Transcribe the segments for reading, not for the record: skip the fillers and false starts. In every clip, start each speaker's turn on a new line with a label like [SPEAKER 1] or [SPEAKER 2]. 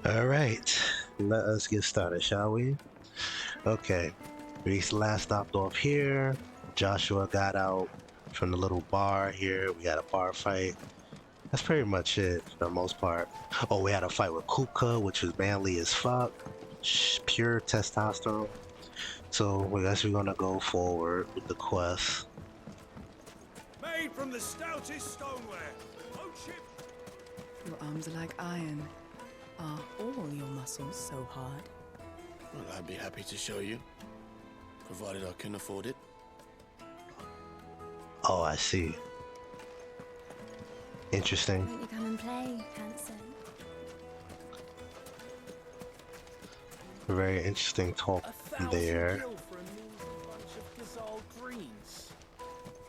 [SPEAKER 1] All right, let us get started, shall we? Okay, we last stopped off here. Joshua got out from the little bar here. We had a bar fight. That's pretty much it for the most part. Oh, we had a fight with Kuka, which was manly as fuck. Pure testosterone. So I guess we're gonna go forward with the quest.
[SPEAKER 2] Made from the stoutest stoneware. Old ship.
[SPEAKER 3] Your arms are like iron. Are all your muscles so hard?
[SPEAKER 4] Well, I'd be happy to show you, provided I can afford it.
[SPEAKER 1] Oh, I see. Interesting.
[SPEAKER 5] Won't you come and play, handsome?
[SPEAKER 1] Very interesting talk
[SPEAKER 2] 1,000
[SPEAKER 1] there.
[SPEAKER 2] gil for a measly bunch of dissolved greens.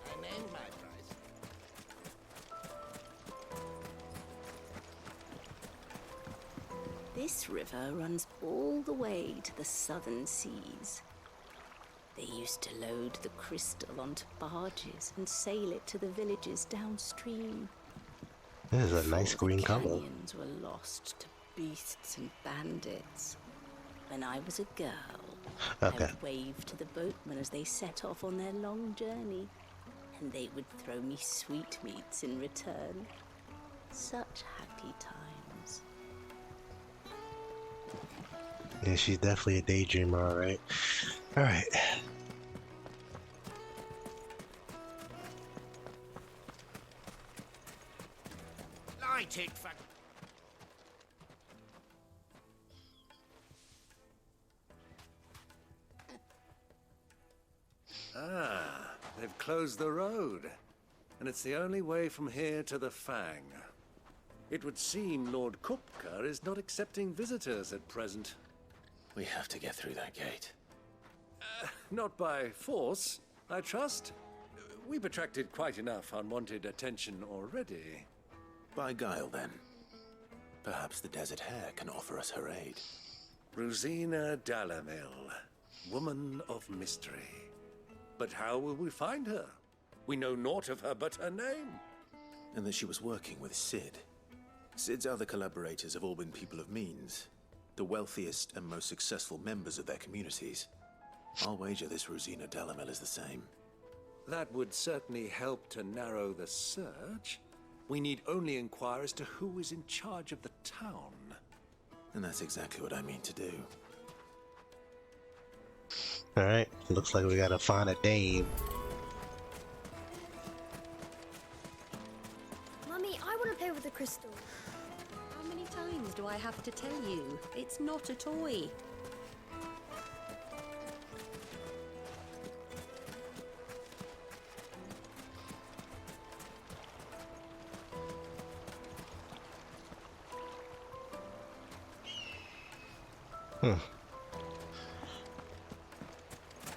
[SPEAKER 4] I named my price.
[SPEAKER 6] This river runs all the way to the southern seas. They used to load the crystal onto barges and sail it to the villages downstream.
[SPEAKER 1] This is a nice
[SPEAKER 6] Before
[SPEAKER 1] green
[SPEAKER 6] the
[SPEAKER 1] color.
[SPEAKER 6] canyons were lost to beasts and bandits. When I was a girl,
[SPEAKER 1] Okay.
[SPEAKER 6] I would wave to the boatmen as they set off on their long journey, and they would throw me sweetmeats in return. Such happy times.
[SPEAKER 1] Yeah, she's definitely a daydreamer, alright. Alright.
[SPEAKER 2] Light it, fuck. Ah, they've closed the road. And it's the only way from here to the Fang. It would seem Lord Kupka is not accepting visitors at present.
[SPEAKER 4] We have to get through that gate.
[SPEAKER 2] Not by force, I trust. We've attracted quite enough unwanted attention already.
[SPEAKER 4] By guile, then. Perhaps the Desert Hare can offer us her aid.
[SPEAKER 2] Rosina Dalamil, woman of mystery. But how will we find her? We know naught of her but her name.
[SPEAKER 4] And that she was working with Sid. Sid's other collaborators have all been people of means, the wealthiest and most successful members of their communities. I'll wager this Rosina Dalamel is the same.
[SPEAKER 2] That would certainly help to narrow the search. We need only inquire as to who is in charge of the town.
[SPEAKER 4] And that's exactly what I mean to do.
[SPEAKER 1] Alright. Looks like we gotta find a dame.
[SPEAKER 5] Mummy, I want to play with the crystal.
[SPEAKER 7] How many times do I have to tell you? It's not a toy.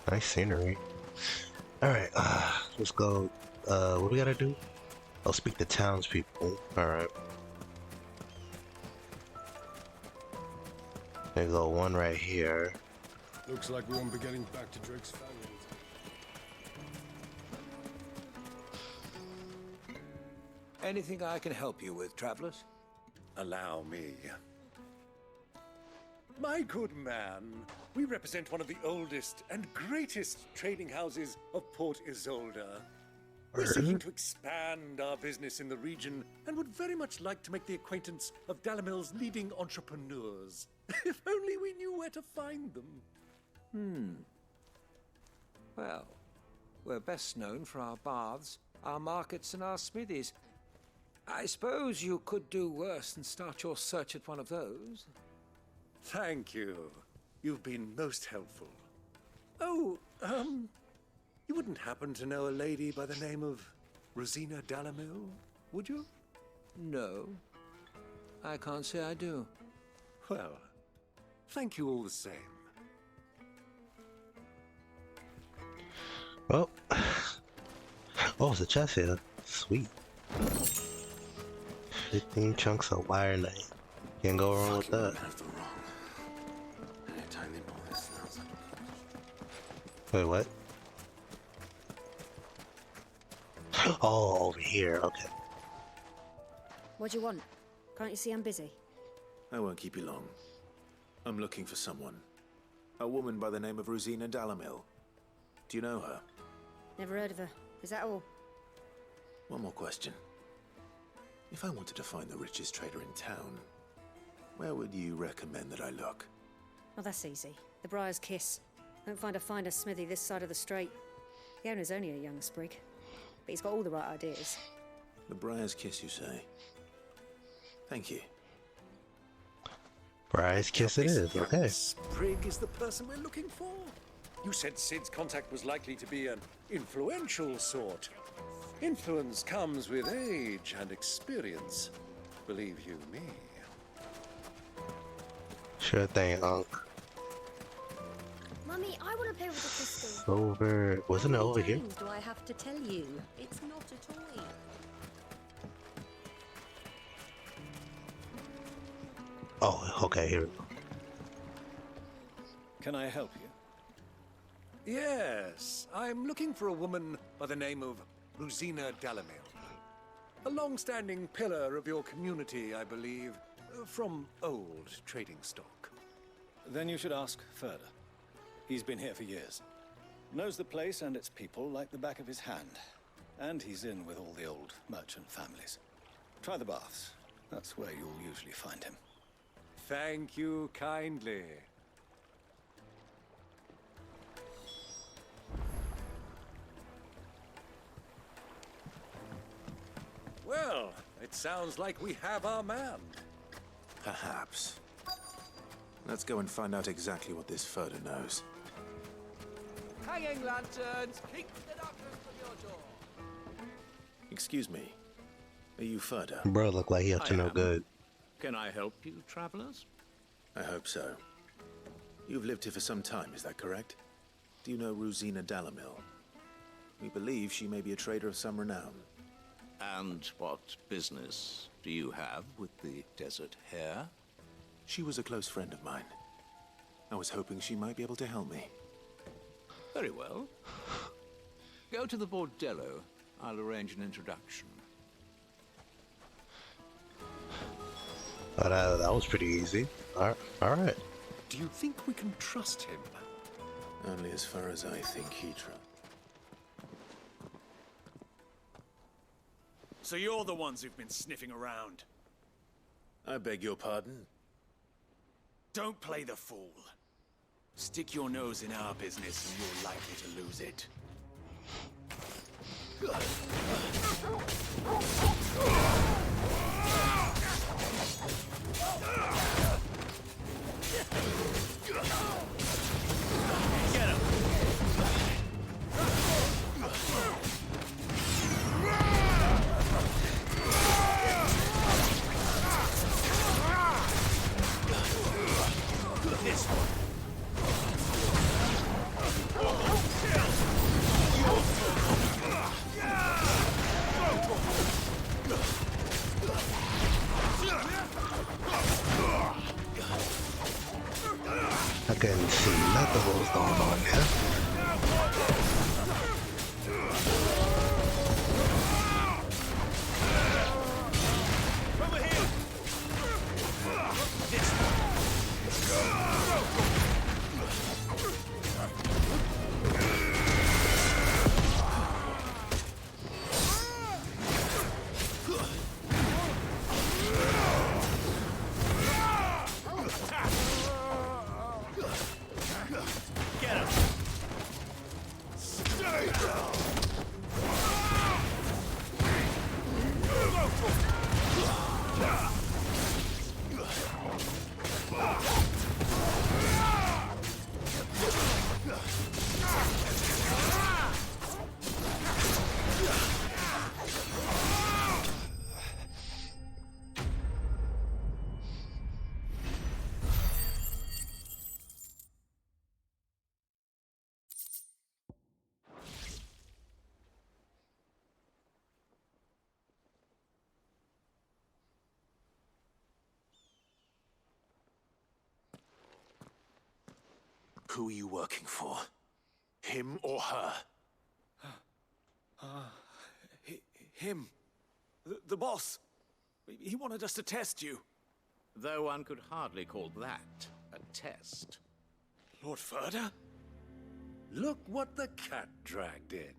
[SPEAKER 1] Nice scenery. Alright, let's go. What we gotta do? I'll speak to townspeople. Alright. There go one right here.
[SPEAKER 8] Looks like we won't be getting back to Drake's family.
[SPEAKER 2] Anything I can help you with, travelers? Allow me. My good man, we represent one of the oldest and greatest trading houses of Port Isolde. We're seeking to expand our business in the region and would very much like to make the acquaintance of Dalamil's leading entrepreneurs. If only we knew where to find them.
[SPEAKER 9] Well, we're best known for our baths, our markets, and our smithies. I suppose you could do worse than start your search at one of those.
[SPEAKER 2] Thank you. You've been most helpful. Oh, you wouldn't happen to know a lady by the name of Rosina Dalamil, would you?
[SPEAKER 9] No, I can't say I do.
[SPEAKER 2] Well, thank you all the same.
[SPEAKER 1] Oh. Oh, it's a chest here. Sweet. 15 chunks of wire knife. Can't go wrong with that. Wait, what? Oh, over here. Okay.
[SPEAKER 5] What do you want? Can't you see I'm busy?
[SPEAKER 4] I won't keep you long. I'm looking for someone. A woman by the name of Rosina Dalamil. Do you know her?
[SPEAKER 7] Never heard of her. Is that all?
[SPEAKER 4] One more question. If I wanted to find the richest trader in town, where would you recommend that I look?
[SPEAKER 7] Well, that's easy. The Briar's Kiss. Won't find a finer smithy this side of the strait. The owner's only a young sprig, but he's got all the right ideas.
[SPEAKER 4] The Briar's Kiss, you say? Thank you.
[SPEAKER 1] Briar's Kiss it is, okay.
[SPEAKER 2] Sprig is the person we're looking for. You said Sid's contact was likely to be an influential sort. Influence comes with age and experience. Believe you me.
[SPEAKER 1] Sure thing, Unc.
[SPEAKER 5] Mummy, I want to play with the crystal.
[SPEAKER 1] Over, wasn't it over here?
[SPEAKER 7] How many times do I have to tell you? It's not a toy.
[SPEAKER 1] Oh, okay, here we go.
[SPEAKER 10] Can I help you?
[SPEAKER 2] Yes, I'm looking for a woman by the name of Rosina Dalamil. A long-standing pillar of your community, I believe, from old trading stock.
[SPEAKER 10] Then you should ask further. He's been here for years. Knows the place and its people like the back of his hand. And he's in with all the old merchant families. Try the baths. That's where you'll usually find him.
[SPEAKER 2] Thank you kindly. Well, it sounds like we have our man.
[SPEAKER 4] Perhaps. Let's go and find out exactly what this Furder knows.
[SPEAKER 11] Hanging lanterns, keep the darkness from your door.
[SPEAKER 4] Excuse me. Are you Furder?
[SPEAKER 1] Bro, look like he up to no good.
[SPEAKER 11] Can I help you, travelers?
[SPEAKER 4] I hope so. You've lived here for some time, is that correct? Do you know Rosina Dalamil? We believe she may be a trader of some renown.
[SPEAKER 11] And what business do you have with the desert hare?
[SPEAKER 4] She was a close friend of mine. I was hoping she might be able to help me.
[SPEAKER 11] Very well. Go to the bordello. I'll arrange an introduction.
[SPEAKER 1] Oh, that was pretty easy. All right.
[SPEAKER 2] Do you think we can trust him?
[SPEAKER 4] Only as far as I think he trusts.
[SPEAKER 11] So you're the ones who've been sniffing around.
[SPEAKER 4] I beg your pardon?
[SPEAKER 11] Don't play the fool. Stick your nose in our business and you're likely to lose it. Get him! This one.
[SPEAKER 1] I couldn't see nothing what was going on there.
[SPEAKER 11] Over here! This Get him! Stay down!
[SPEAKER 4] Who are you working for? Him or her?
[SPEAKER 11] Him. The boss. He wanted us to test you. Though one could hardly call that a test.
[SPEAKER 2] Lord Ferda? Look what the cat dragged in.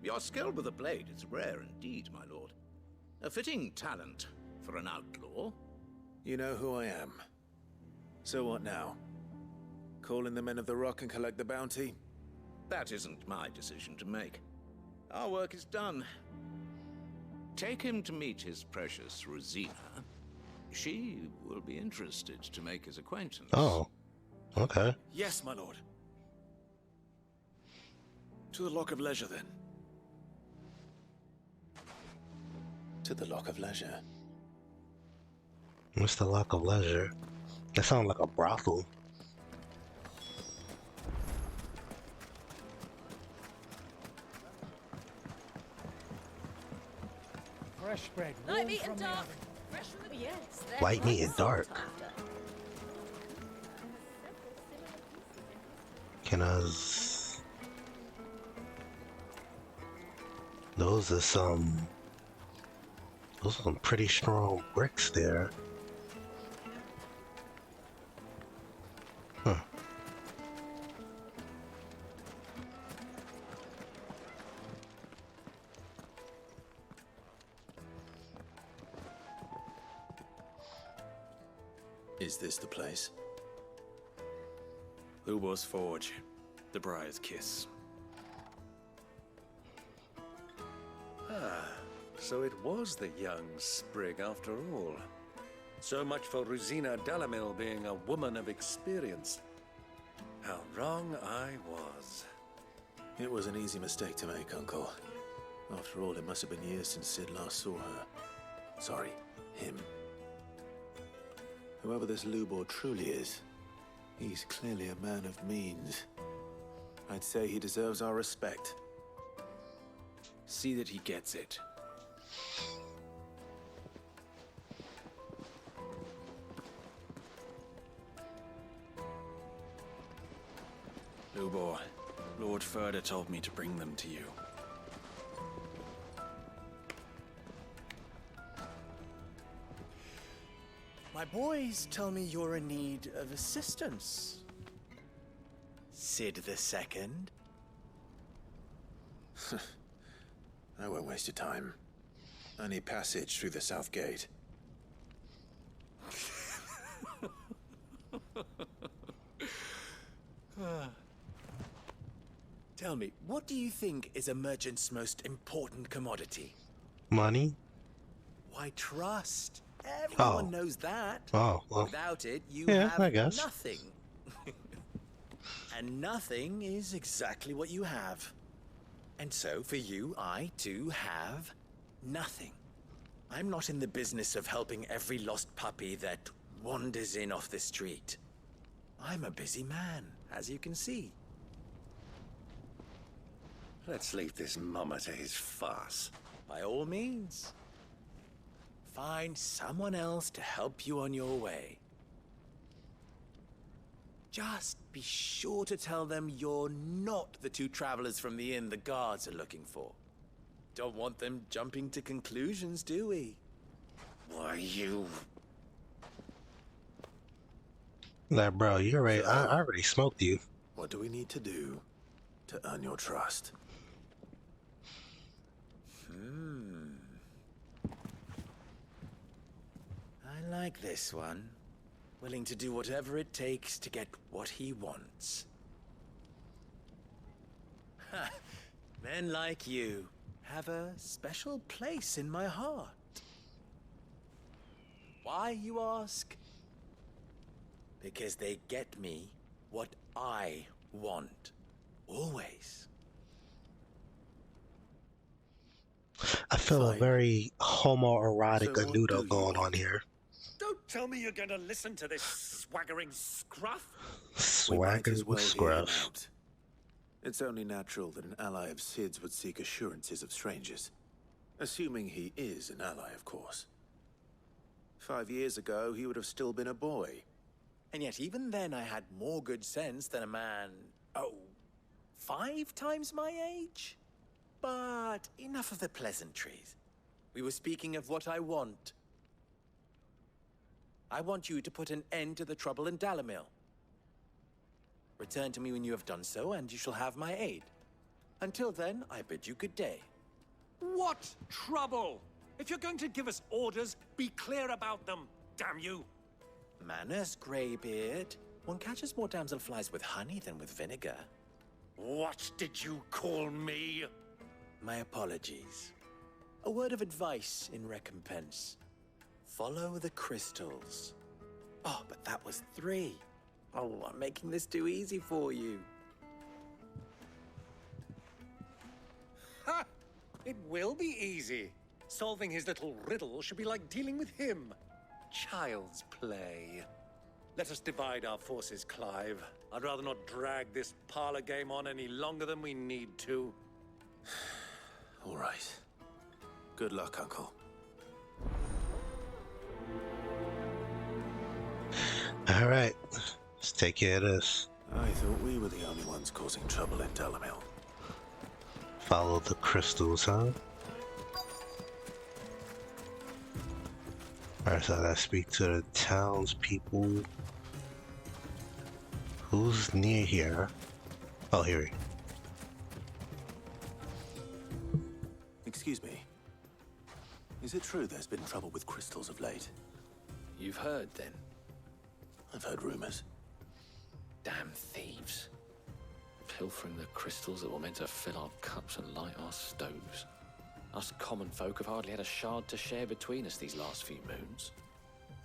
[SPEAKER 11] Your skill with the blade is rare indeed, my lord. A fitting talent for an outlaw.
[SPEAKER 4] You know who I am. So what now? Call in the Men of the Rock and collect the bounty?
[SPEAKER 11] That isn't my decision to make. Our work is done. Take him to meet his precious Rosina. She will be interested to make his acquaintance.
[SPEAKER 1] Oh, okay.
[SPEAKER 2] Yes, my lord. To the Lock of Leisure, then.
[SPEAKER 4] To the Lock of Leisure.
[SPEAKER 1] What's the Lock of Leisure? That sounds like a brothel.
[SPEAKER 12] Fresh bread.
[SPEAKER 6] Light meat and dark. Fresh from the... Yes.
[SPEAKER 1] Light meat and dark. Can I... Those are some pretty strong bricks there. Huh.
[SPEAKER 4] Is this the place?
[SPEAKER 2] Lubo's Forge. The Briar's Kiss. Ah, so it was the young sprig after all. So much for Rosina Delamil being a woman of experience. How wrong I was.
[SPEAKER 4] It was an easy mistake to make, Uncle. After all, it must have been years since Sid last saw her. Sorry, him. Whoever this Lubor truly is, he's clearly a man of means. I'd say he deserves our respect.
[SPEAKER 11] See that he gets it.
[SPEAKER 2] Lubor, Lord Ferda told me to bring them to you.
[SPEAKER 12] My boys tell me you're in need of assistance. Sid the Second?
[SPEAKER 4] I won't waste your time. I need passage through the south gate.
[SPEAKER 12] Tell me, what do you think is a merchant's most important commodity?
[SPEAKER 1] Money?
[SPEAKER 12] Why, trust. Everyone knows that.
[SPEAKER 1] Oh, well.
[SPEAKER 12] Without it, you
[SPEAKER 1] Yeah,
[SPEAKER 12] have
[SPEAKER 1] I guess.
[SPEAKER 12] nothing. And nothing is exactly what you have. And so, for you, I, too, have nothing. I'm not in the business of helping every lost puppy that wanders in off the street. I'm a busy man, as you can see.
[SPEAKER 2] Let's leave this mummer to his farce.
[SPEAKER 12] By all means. Find someone else to help you on your way. Just be sure to tell them you're not the two travelers from the inn the guards are looking for. Don't want them jumping to conclusions, do we?
[SPEAKER 2] Why, you...
[SPEAKER 1] Like, bro, you already, I already smoked you.
[SPEAKER 4] What do we need to do to earn your trust?
[SPEAKER 12] I like this one. Willing to do whatever it takes to get what he wants. Ha! Men like you have a special place in my heart. Why, you ask? Because they get me what I want. Always.
[SPEAKER 1] I feel a
[SPEAKER 4] Fine.
[SPEAKER 1] very homoerotic
[SPEAKER 4] So what do
[SPEAKER 1] Anudo
[SPEAKER 4] you
[SPEAKER 1] going on
[SPEAKER 4] want?
[SPEAKER 1] here.
[SPEAKER 2] Don't tell me you're going to listen to this swaggering scruff.
[SPEAKER 4] We might
[SPEAKER 1] Swagger
[SPEAKER 4] as well
[SPEAKER 1] with
[SPEAKER 4] hear him
[SPEAKER 1] scruff.
[SPEAKER 4] out. It's only natural that an ally of Sid's would seek assurances of strangers. Assuming he is an ally, of course. 5 years ago, he would have still been a boy.
[SPEAKER 12] And yet even then I had more good sense than a man, 5 times my age? But enough of the pleasantries. We were speaking of what I want. I want you to put an end to the trouble in Dalamil. Return to me when you have done so, and you shall have my aid. Until then, I bid you good day.
[SPEAKER 2] What trouble? If you're going to give us orders, be clear about them, damn you!
[SPEAKER 12] Manners, Greybeard. One catches more damselflies with honey than with vinegar.
[SPEAKER 2] What did you call me?
[SPEAKER 12] My apologies. A word of advice in recompense. Follow the crystals. Oh, but that was 3. Oh, I'm making this too easy for you.
[SPEAKER 2] Ha! It will be easy. Solving his little riddle should be like dealing with him. Child's play. Let us divide our forces, Clive. I'd rather not drag this parlor game on any longer than we need to.
[SPEAKER 4] All right. Good luck, Uncle.
[SPEAKER 1] All right, let's take care of this.
[SPEAKER 4] I thought we were the only ones causing trouble in Dalamil.
[SPEAKER 1] Follow the crystals, huh? Alright, so I gotta speak to the townspeople. Who's near here? Oh, here he.
[SPEAKER 4] Excuse me. Is it true there's been trouble with crystals of late?
[SPEAKER 13] You've heard, then?
[SPEAKER 4] I've heard rumors.
[SPEAKER 13] Damn thieves. Pilfering the crystals that were meant to fill our cups and light our stoves. Us common folk have hardly had a shard to share between us these last few moons.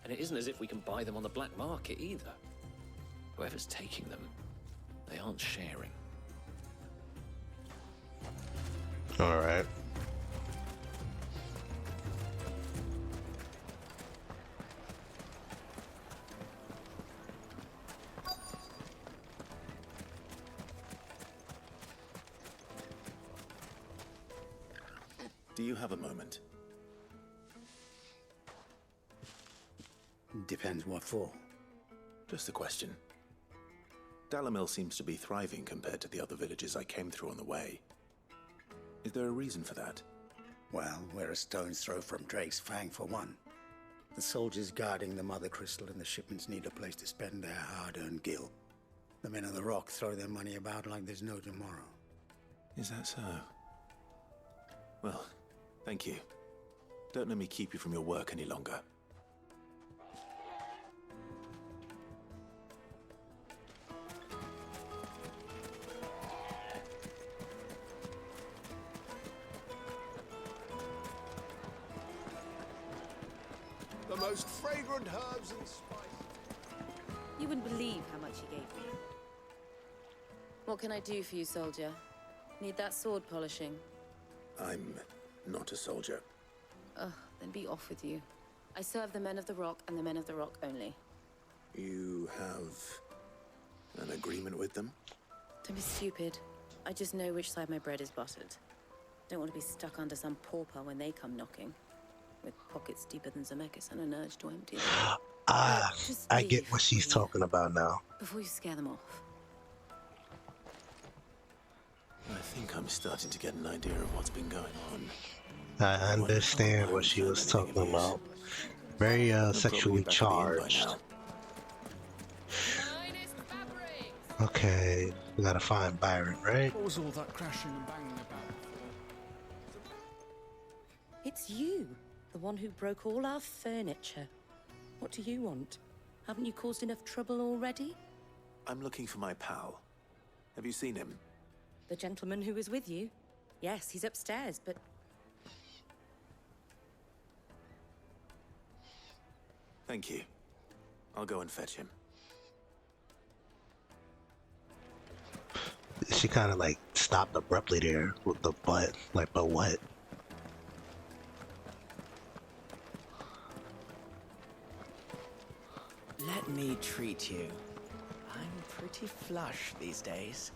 [SPEAKER 13] And it isn't as if we can buy them on the black market either. Whoever's taking them, they aren't sharing.
[SPEAKER 1] Alright.
[SPEAKER 4] Do you have a moment?
[SPEAKER 14] Depends what for.
[SPEAKER 4] Just a question. Dalamil seems to be thriving compared to the other villages I came through on the way. Is there a reason for that?
[SPEAKER 14] Well, we're a stone's throw from Drake's Fang, for one. The soldiers guarding the Mother Crystal and the shipments need a place to spend their hard-earned gil. The men of the Rock throw their money about like there's no tomorrow.
[SPEAKER 4] Is that so? Well, thank you. Don't let me keep you from your work any longer.
[SPEAKER 8] The most fragrant herbs and spices.
[SPEAKER 15] You wouldn't believe how much he gave me. What can I do for you, soldier? Need that sword polishing?
[SPEAKER 4] I'm not a soldier.
[SPEAKER 15] Ugh, then be off with you. I serve the men of the Rock and the men of the Rock only.
[SPEAKER 4] You have an agreement with them?
[SPEAKER 15] Don't be stupid. I just know which side my bread is buttered. Don't want to be stuck under some pauper when they come knocking. With pockets deeper than Zemeckis and an urge to empty them.
[SPEAKER 1] Ah, I get what she's talking about now.
[SPEAKER 15] Before you scare them off.
[SPEAKER 4] I think I'm starting to get an idea of what's been going on.
[SPEAKER 1] I understand what she was talking about. Very sexually charged. Okay, we gotta find Byron, right?
[SPEAKER 16] What was all that crashing and banging about?
[SPEAKER 7] It's you, the one who broke all our furniture. What do you want? Haven't you caused enough trouble already?
[SPEAKER 4] I'm looking for my pal. Have you seen him?
[SPEAKER 7] The gentleman who was with you? Yes, he's upstairs, but...
[SPEAKER 4] Thank you. I'll go and fetch him.
[SPEAKER 1] She kind of like stopped abruptly there with the but. Like, but what?
[SPEAKER 17] Let me treat you. I'm pretty flush these days.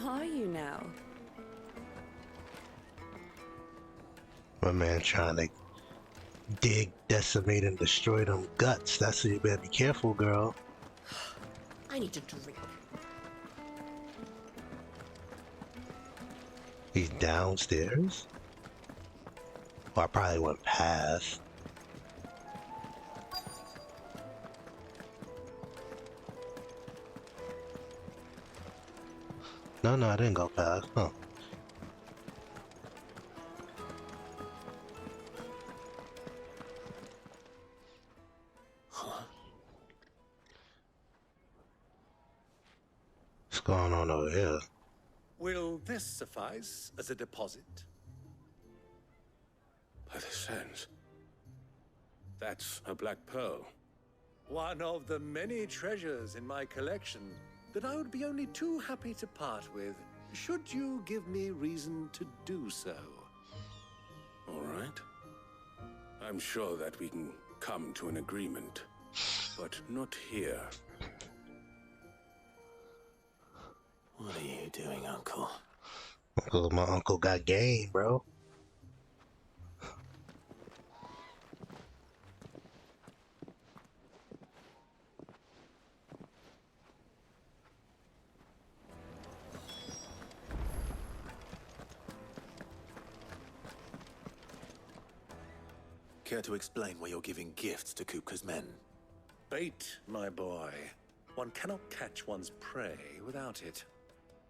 [SPEAKER 15] Are you now?
[SPEAKER 1] My man trying to dig, decimate, and destroy them guts. That's what you better be careful, girl.
[SPEAKER 15] I need to drink.
[SPEAKER 1] He's downstairs? Well, I probably went past. No, I didn't go past. Huh. What's going on over here?
[SPEAKER 2] Will this suffice as a deposit?
[SPEAKER 18] By the sands. That's a black pearl.
[SPEAKER 2] One of the many treasures in my collection that I would be only too happy to part with, should you give me reason to do so.
[SPEAKER 18] All right. I'm sure that we can come to an agreement, but not here.
[SPEAKER 4] What are you doing, Uncle?
[SPEAKER 1] My uncle got game, bro.
[SPEAKER 4] Care to explain why you're giving gifts to Kupka's men?
[SPEAKER 2] Bait, my boy. One cannot catch one's prey without it.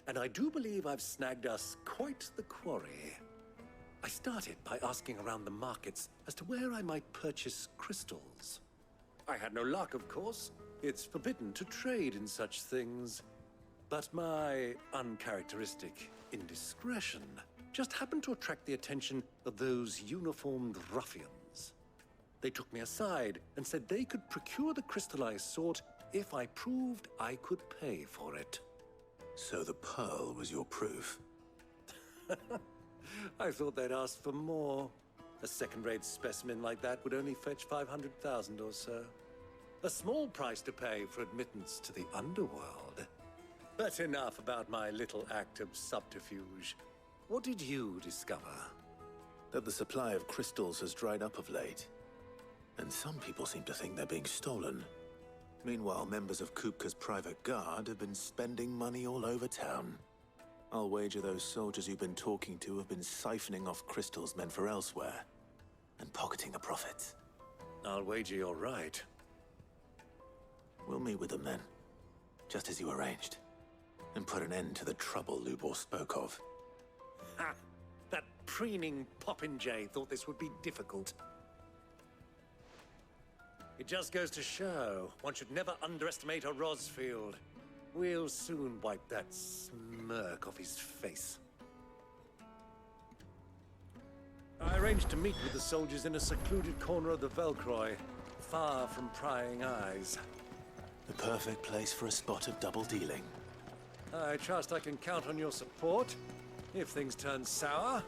[SPEAKER 2] And I do believe I've snagged us quite the quarry. I started by asking around the markets as to where I might purchase crystals. I had no luck, of course. It's forbidden to trade in such things. But my uncharacteristic indiscretion just happened to attract the attention of those uniformed ruffians. They took me aside and said they could procure the crystal I sought if I proved I could pay for it.
[SPEAKER 4] So the pearl was your proof?
[SPEAKER 2] I thought they'd ask for more. A second-rate specimen like that would only fetch 500,000 or so. A small price to pay for admittance to the underworld. But enough about my little act of subterfuge. What did you discover?
[SPEAKER 4] That the supply of crystals has dried up of late. And some people seem to think they're being stolen. Meanwhile, members of Kupka's private guard have been spending money all over town. I'll wager those soldiers you've been talking to have been siphoning off crystals meant for elsewhere, and pocketing the profits.
[SPEAKER 2] I'll wager you're right.
[SPEAKER 4] We'll meet with them then, just as you arranged, and put an end to the trouble Lubor spoke of.
[SPEAKER 2] Ha! That preening popinjay thought this would be difficult. It just goes to show, one should never underestimate a Rosfield. We'll soon wipe that smirk off his face. I arranged to meet with the soldiers in a secluded corner of the Velcroy, far from prying eyes.
[SPEAKER 4] The perfect place for a spot of double dealing.
[SPEAKER 2] I trust I can count on your support, if things turn sour.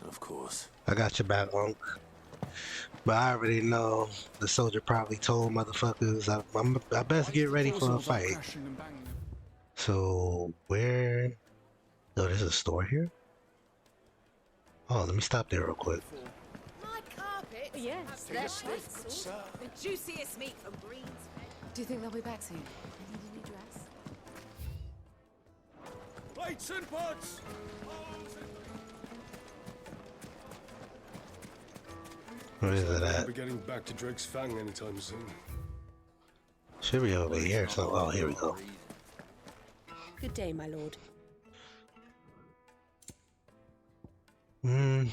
[SPEAKER 4] Of course.
[SPEAKER 1] I got your back, Unc. But I already know the soldier probably told motherfuckers I best get ready for a fight. So where? Oh, there's a store here? Oh, let me stop there real quick.
[SPEAKER 3] My carpet?
[SPEAKER 15] Yes,
[SPEAKER 3] That's
[SPEAKER 15] that's
[SPEAKER 3] the juiciest meat from Greens. Do you think they'll be back soon? Need a new dress?
[SPEAKER 18] Plates and pots!
[SPEAKER 1] Where is it
[SPEAKER 18] I'll
[SPEAKER 1] at?
[SPEAKER 18] be getting back to Drake's Fang anytime soon.
[SPEAKER 1] Should be over here. So, oh, here we go.
[SPEAKER 7] Good day, my lord.
[SPEAKER 1] Hmm.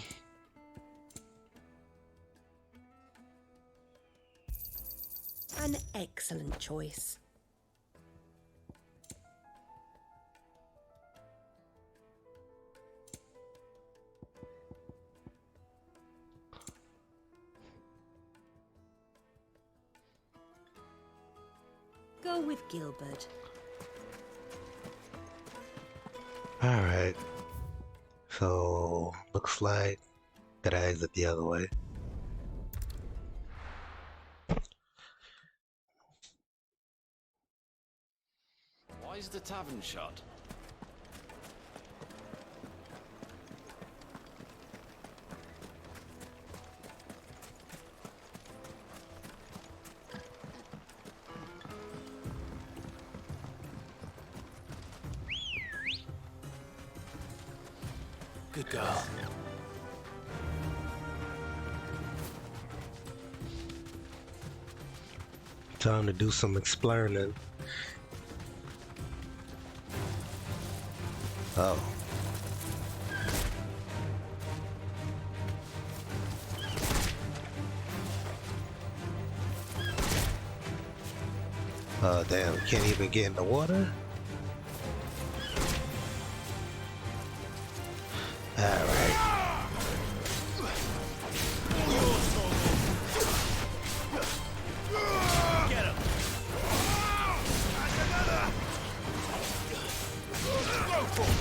[SPEAKER 7] An excellent choice. Go with Gilbert.
[SPEAKER 1] Alright. So, looks like gotta exit the other way.
[SPEAKER 13] Why is the tavern shut?
[SPEAKER 4] Good girl.
[SPEAKER 1] Time to do some explaining. Oh. Oh, damn. Can't even get in the water? Alright.
[SPEAKER 8] Get him! That's another! Go for it!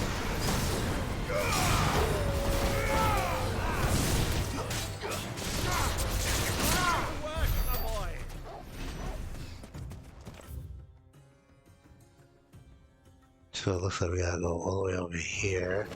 [SPEAKER 8] Work, my boy!
[SPEAKER 1] So it looks like we gotta go all the way over here.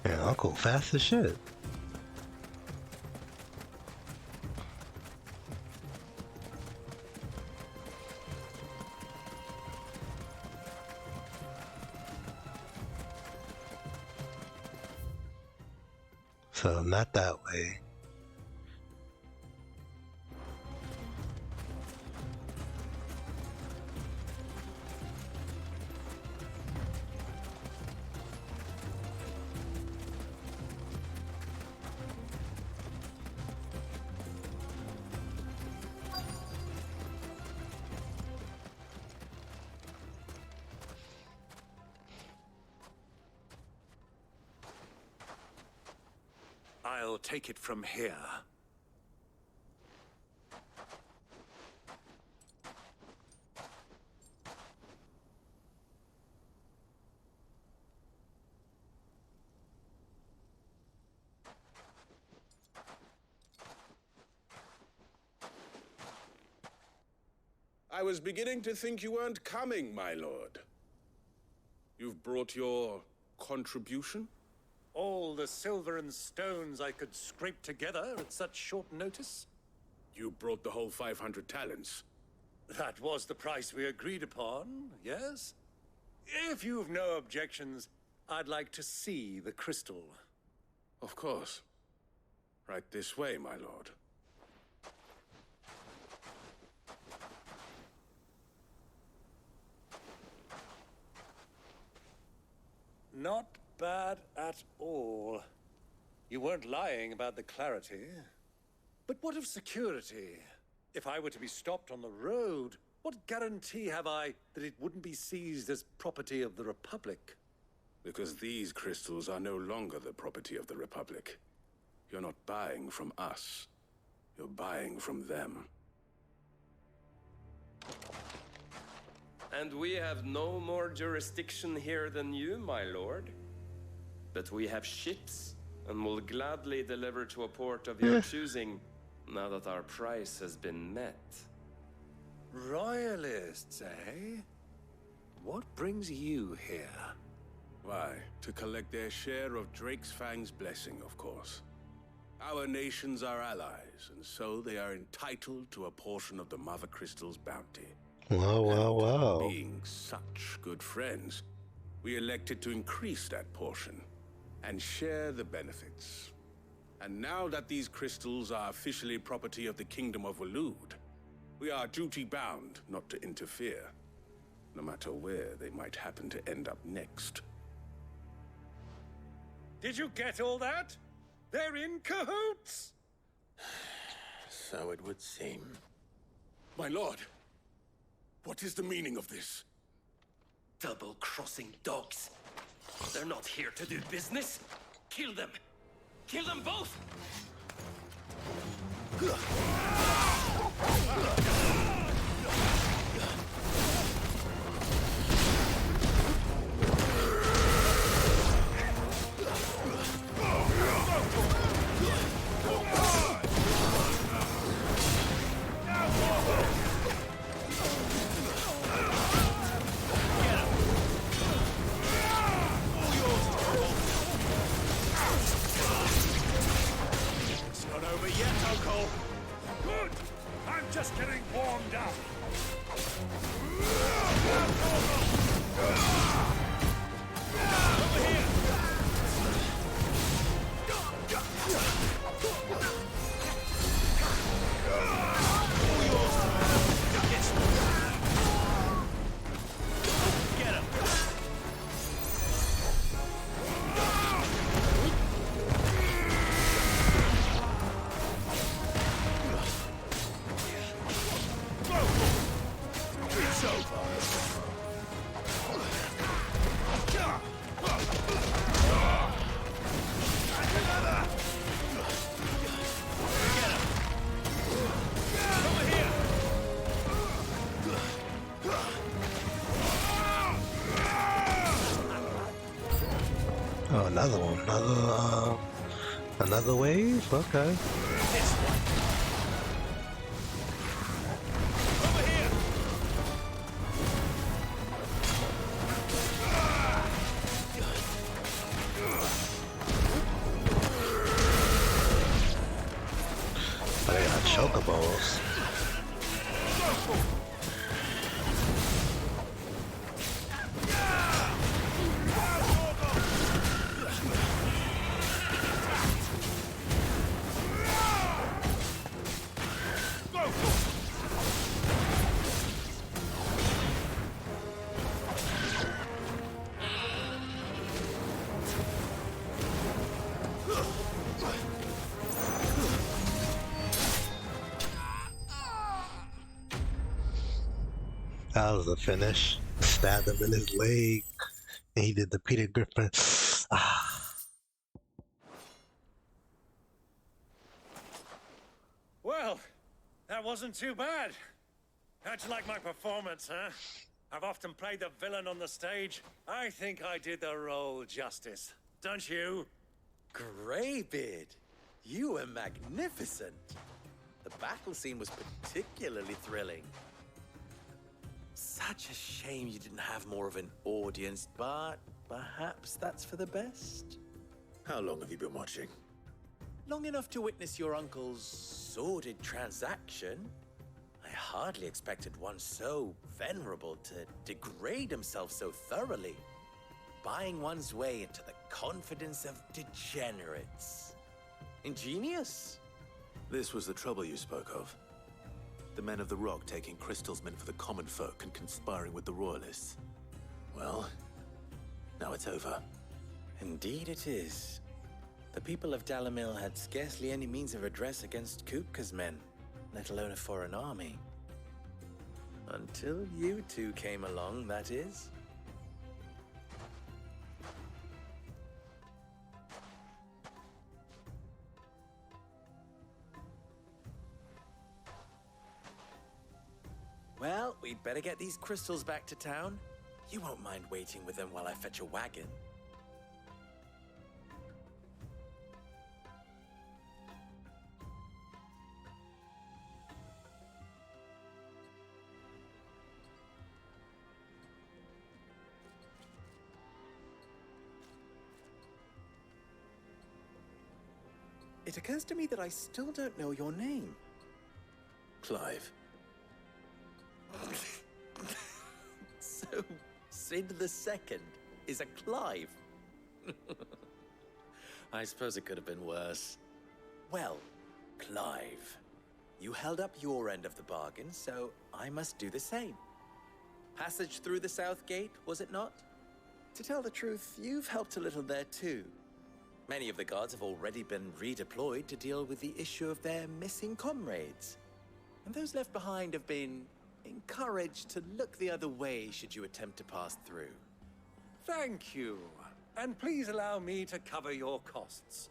[SPEAKER 1] Yeah, I'll go fast as shit. So not that way.
[SPEAKER 2] I'll take it from here.
[SPEAKER 18] I was beginning to think you weren't coming, my lord. You've brought your contribution?
[SPEAKER 2] All the silver and stones I could scrape together at such short notice?
[SPEAKER 18] You brought the whole 500 talents.
[SPEAKER 2] That was the price we agreed upon, yes? If you've no objections, I'd like to see the crystal.
[SPEAKER 18] Of course. Right this way, my lord.
[SPEAKER 2] Not bad at all. You weren't lying about the clarity. But what of security? If I were to be stopped on the road, what guarantee have I that it wouldn't be seized as property of the Republic?
[SPEAKER 18] Because these crystals are no longer the property of the Republic. You're not buying from us. You're buying from them.
[SPEAKER 19] And we have no more jurisdiction here than you, my lord. But we have ships, and will gladly deliver to a port of your choosing, now that our price has been met.
[SPEAKER 2] Royalists, eh? What brings you here?
[SPEAKER 18] Why, to collect their share of Drake's Fang's blessing, of course. Our nations are allies, and so they are entitled to a portion of the Mother Crystal's bounty.
[SPEAKER 1] Wow, wow, wow.
[SPEAKER 18] Being such good friends, we elected to increase that portion and share the benefits. And now that these crystals are officially property of the Kingdom of Waloed, we are duty-bound not to interfere, no matter where they might happen to end up next.
[SPEAKER 2] Did you get all that? They're in cahoots!
[SPEAKER 12] So it would seem.
[SPEAKER 18] My lord, what is the meaning of this?
[SPEAKER 19] Double-crossing dogs. They're not here to do business. Kill them. Kill them both!
[SPEAKER 2] It's not over yet, Uncle. Good. I'm just getting warmed up. Over here. Get him. It's over. Another. Get him. Over here.
[SPEAKER 1] Oh, another one. Another wave? Okay.
[SPEAKER 2] This one. Over here.
[SPEAKER 1] Oh, they got chocobos. That was the finish. Stabbed him in his leg. And he did the Peter Griffin.
[SPEAKER 2] Well, that wasn't too bad. How'd you like my performance, huh? I've often played the villain on the stage. I think I did the role justice. Don't you?
[SPEAKER 12] Greybeard, you were magnificent. The battle scene was particularly thrilling. Such a shame you didn't have more of an audience, but perhaps that's for the best.
[SPEAKER 4] How long have you been watching?
[SPEAKER 12] Long enough to witness your uncle's sordid transaction. I hardly expected one so venerable to degrade himself so thoroughly. Buying one's way into the confidence of degenerates. Ingenious.
[SPEAKER 4] This was the trouble you spoke of. The men of the Rock taking crystals meant for the common folk and conspiring with the royalists. Well, now it's over.
[SPEAKER 12] Indeed it is. The people of Dalamil had scarcely any means of redress against Kupka's men, let alone a foreign army. Until you two came along, that is. Well, we'd better get these crystals back to town. You won't mind waiting with them while I fetch a wagon. It occurs to me that I still don't know your name.
[SPEAKER 4] Clive.
[SPEAKER 12] So, Sid the Second is a Clive. I suppose it could have been worse. Well, Clive, you held up your end of the bargain, so I must do the same. Passage through the South Gate, was it not? To tell the truth, you've helped a little there too. Many of the guards have already been redeployed to deal with the issue of their missing comrades. And those left behind have been encouraged to look the other way should you attempt to pass through.
[SPEAKER 2] Thank you. And please allow me to cover your costs.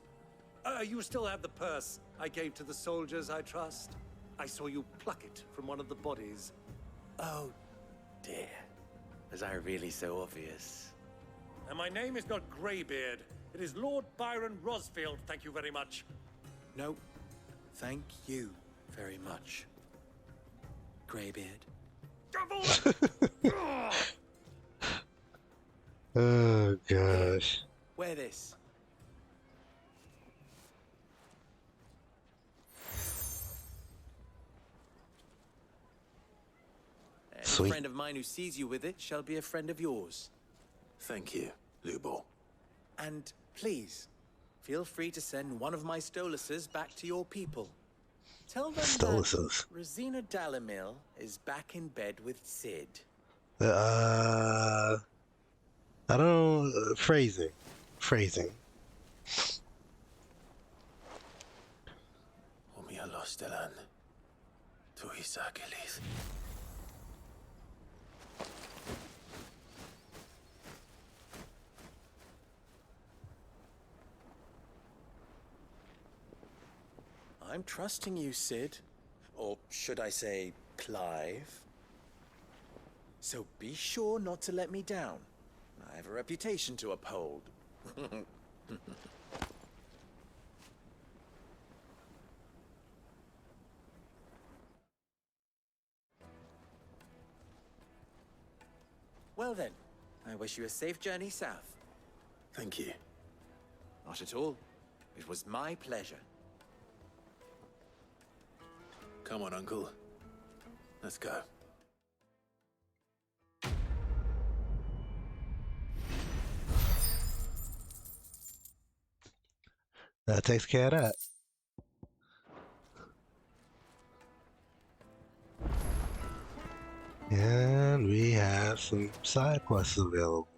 [SPEAKER 2] You still have the purse I gave to the soldiers, I trust? I saw you pluck it from one of the bodies.
[SPEAKER 12] Oh, dear. Was I really so obvious?
[SPEAKER 2] And my name is not Greybeard. It is Lord Byron Rosfield, thank you very much.
[SPEAKER 12] No, thank you very much, Greybeard.
[SPEAKER 1] Oh, gosh.
[SPEAKER 12] Wear this.
[SPEAKER 1] Sweet.
[SPEAKER 12] A friend of mine who sees you with it shall be a friend of yours.
[SPEAKER 4] Thank you, Lubor.
[SPEAKER 12] And please, feel free to send one of my Stoluses back to your people. Tell them
[SPEAKER 1] Stoluses.
[SPEAKER 12] that Rosina Dalamil is back in bed with Sid.
[SPEAKER 1] I don't... phrasing.
[SPEAKER 4] Omia los delan. Tu isakelis.
[SPEAKER 12] I'm trusting you, Sid. Or should I say, Clive? So be sure not to let me down. I have a reputation to uphold. Well then, I wish you a safe journey south.
[SPEAKER 4] Thank you.
[SPEAKER 12] Not at all. It was my pleasure.
[SPEAKER 4] Come on, Uncle. Let's go.
[SPEAKER 1] That takes care of that. And we have some side quests available.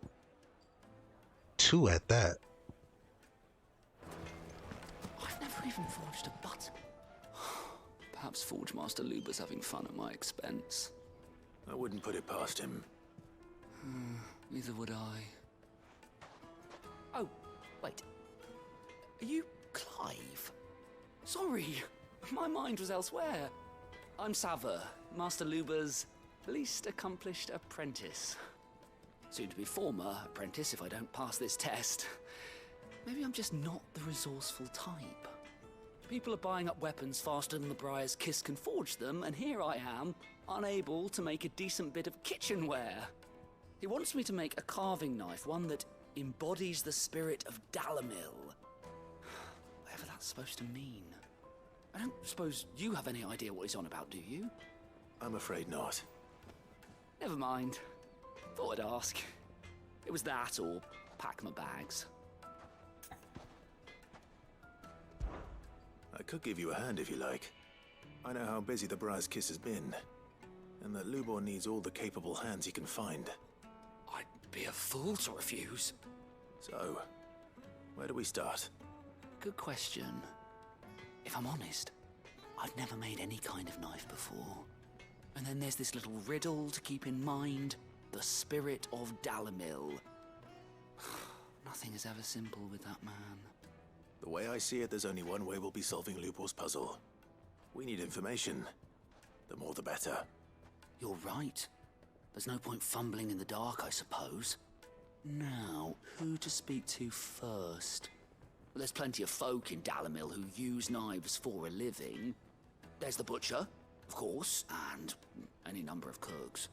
[SPEAKER 1] 2 at that.
[SPEAKER 20] I've never even forged a button. Perhaps Forge Master Luber's having fun at my expense.
[SPEAKER 4] I wouldn't put it past him.
[SPEAKER 20] Neither would I.
[SPEAKER 17] Oh, wait. Are you Clive?
[SPEAKER 20] Sorry, my mind was elsewhere. I'm Sava, Master Luber's least accomplished apprentice. Soon to be former apprentice if I don't pass this test. Maybe I'm just not the resourceful type. People are buying up weapons faster than the Briar's Kiss can forge them, and here I am, unable to make a decent bit of kitchenware. He wants me to make a carving knife, one that embodies the spirit of Dalamil. Whatever that's supposed to mean. I don't suppose you have any idea what he's on about, do you?
[SPEAKER 4] I'm afraid not.
[SPEAKER 20] Never mind. Thought I'd ask. It was that or pack my bags.
[SPEAKER 4] I could give you a hand if you like. I know how busy the Briar's Kiss has been, and that Lubor needs all the capable hands he can find.
[SPEAKER 20] I'd be a fool to refuse.
[SPEAKER 4] So, where do we start?
[SPEAKER 20] Good question. If I'm honest, I've never made any kind of knife before. And then there's this little riddle to keep in mind. The spirit of Dalamil. Nothing is ever simple with that man.
[SPEAKER 4] The way I see it, there's only one way we'll be solving Lubor's puzzle. We need information. The more the better.
[SPEAKER 20] You're right. There's no point fumbling in the dark, I suppose. Now, who to speak to first? Well, there's plenty of folk in Dalamil who use knives for a living. There's the butcher, of course, and any number of cooks.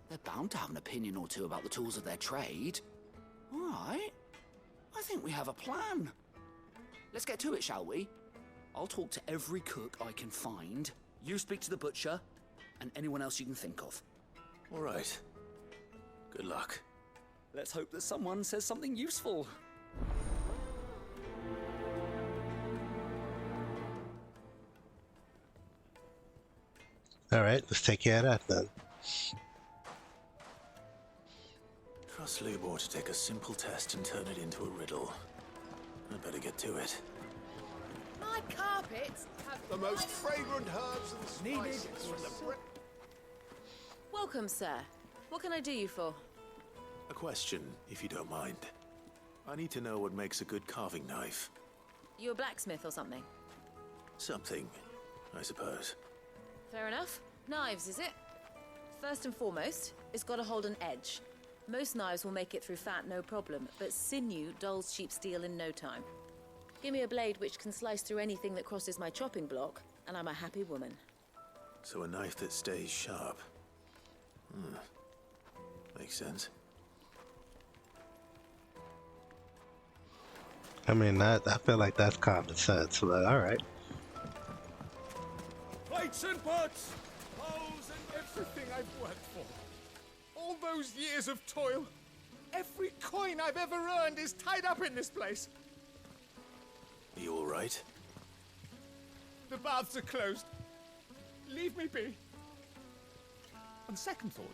[SPEAKER 20] They're bound to have an opinion or two about the tools of their trade. All right. I think we have a plan. Let's get to it, shall we? I'll talk to every cook I can find. You speak to the butcher, and anyone else you can think of.
[SPEAKER 4] All right. Good luck.
[SPEAKER 20] Let's hope that someone says something useful.
[SPEAKER 1] Alright, let's take care of that then.
[SPEAKER 4] Trust Lubor to take a simple test and turn it into a riddle. I'd better get to it.
[SPEAKER 15] My carpets have
[SPEAKER 8] The most fragrant herbs and spices from the...
[SPEAKER 15] Welcome, sir. What can I do you for?
[SPEAKER 4] A question, if you don't mind. I need to know what makes a good carving knife.
[SPEAKER 15] You a blacksmith or something?
[SPEAKER 4] Something, I suppose.
[SPEAKER 15] Fair enough. Knives, is it? First and foremost, it's got to hold an edge. Most knives will make it through fat, no problem, but sinew dulls cheap steel in no time. Give me a blade which can slice through anything that crosses my chopping block, and I'm a happy woman.
[SPEAKER 4] So a knife that stays sharp. Makes sense.
[SPEAKER 1] I mean, I feel like that's common sense. But all right.
[SPEAKER 8] Plates and pots! Bowls and everything I've worked for. All those years of toil. Every coin I've ever earned is tied up in this place.
[SPEAKER 4] Are you all right?
[SPEAKER 8] The baths are closed. Leave me be. On second thought,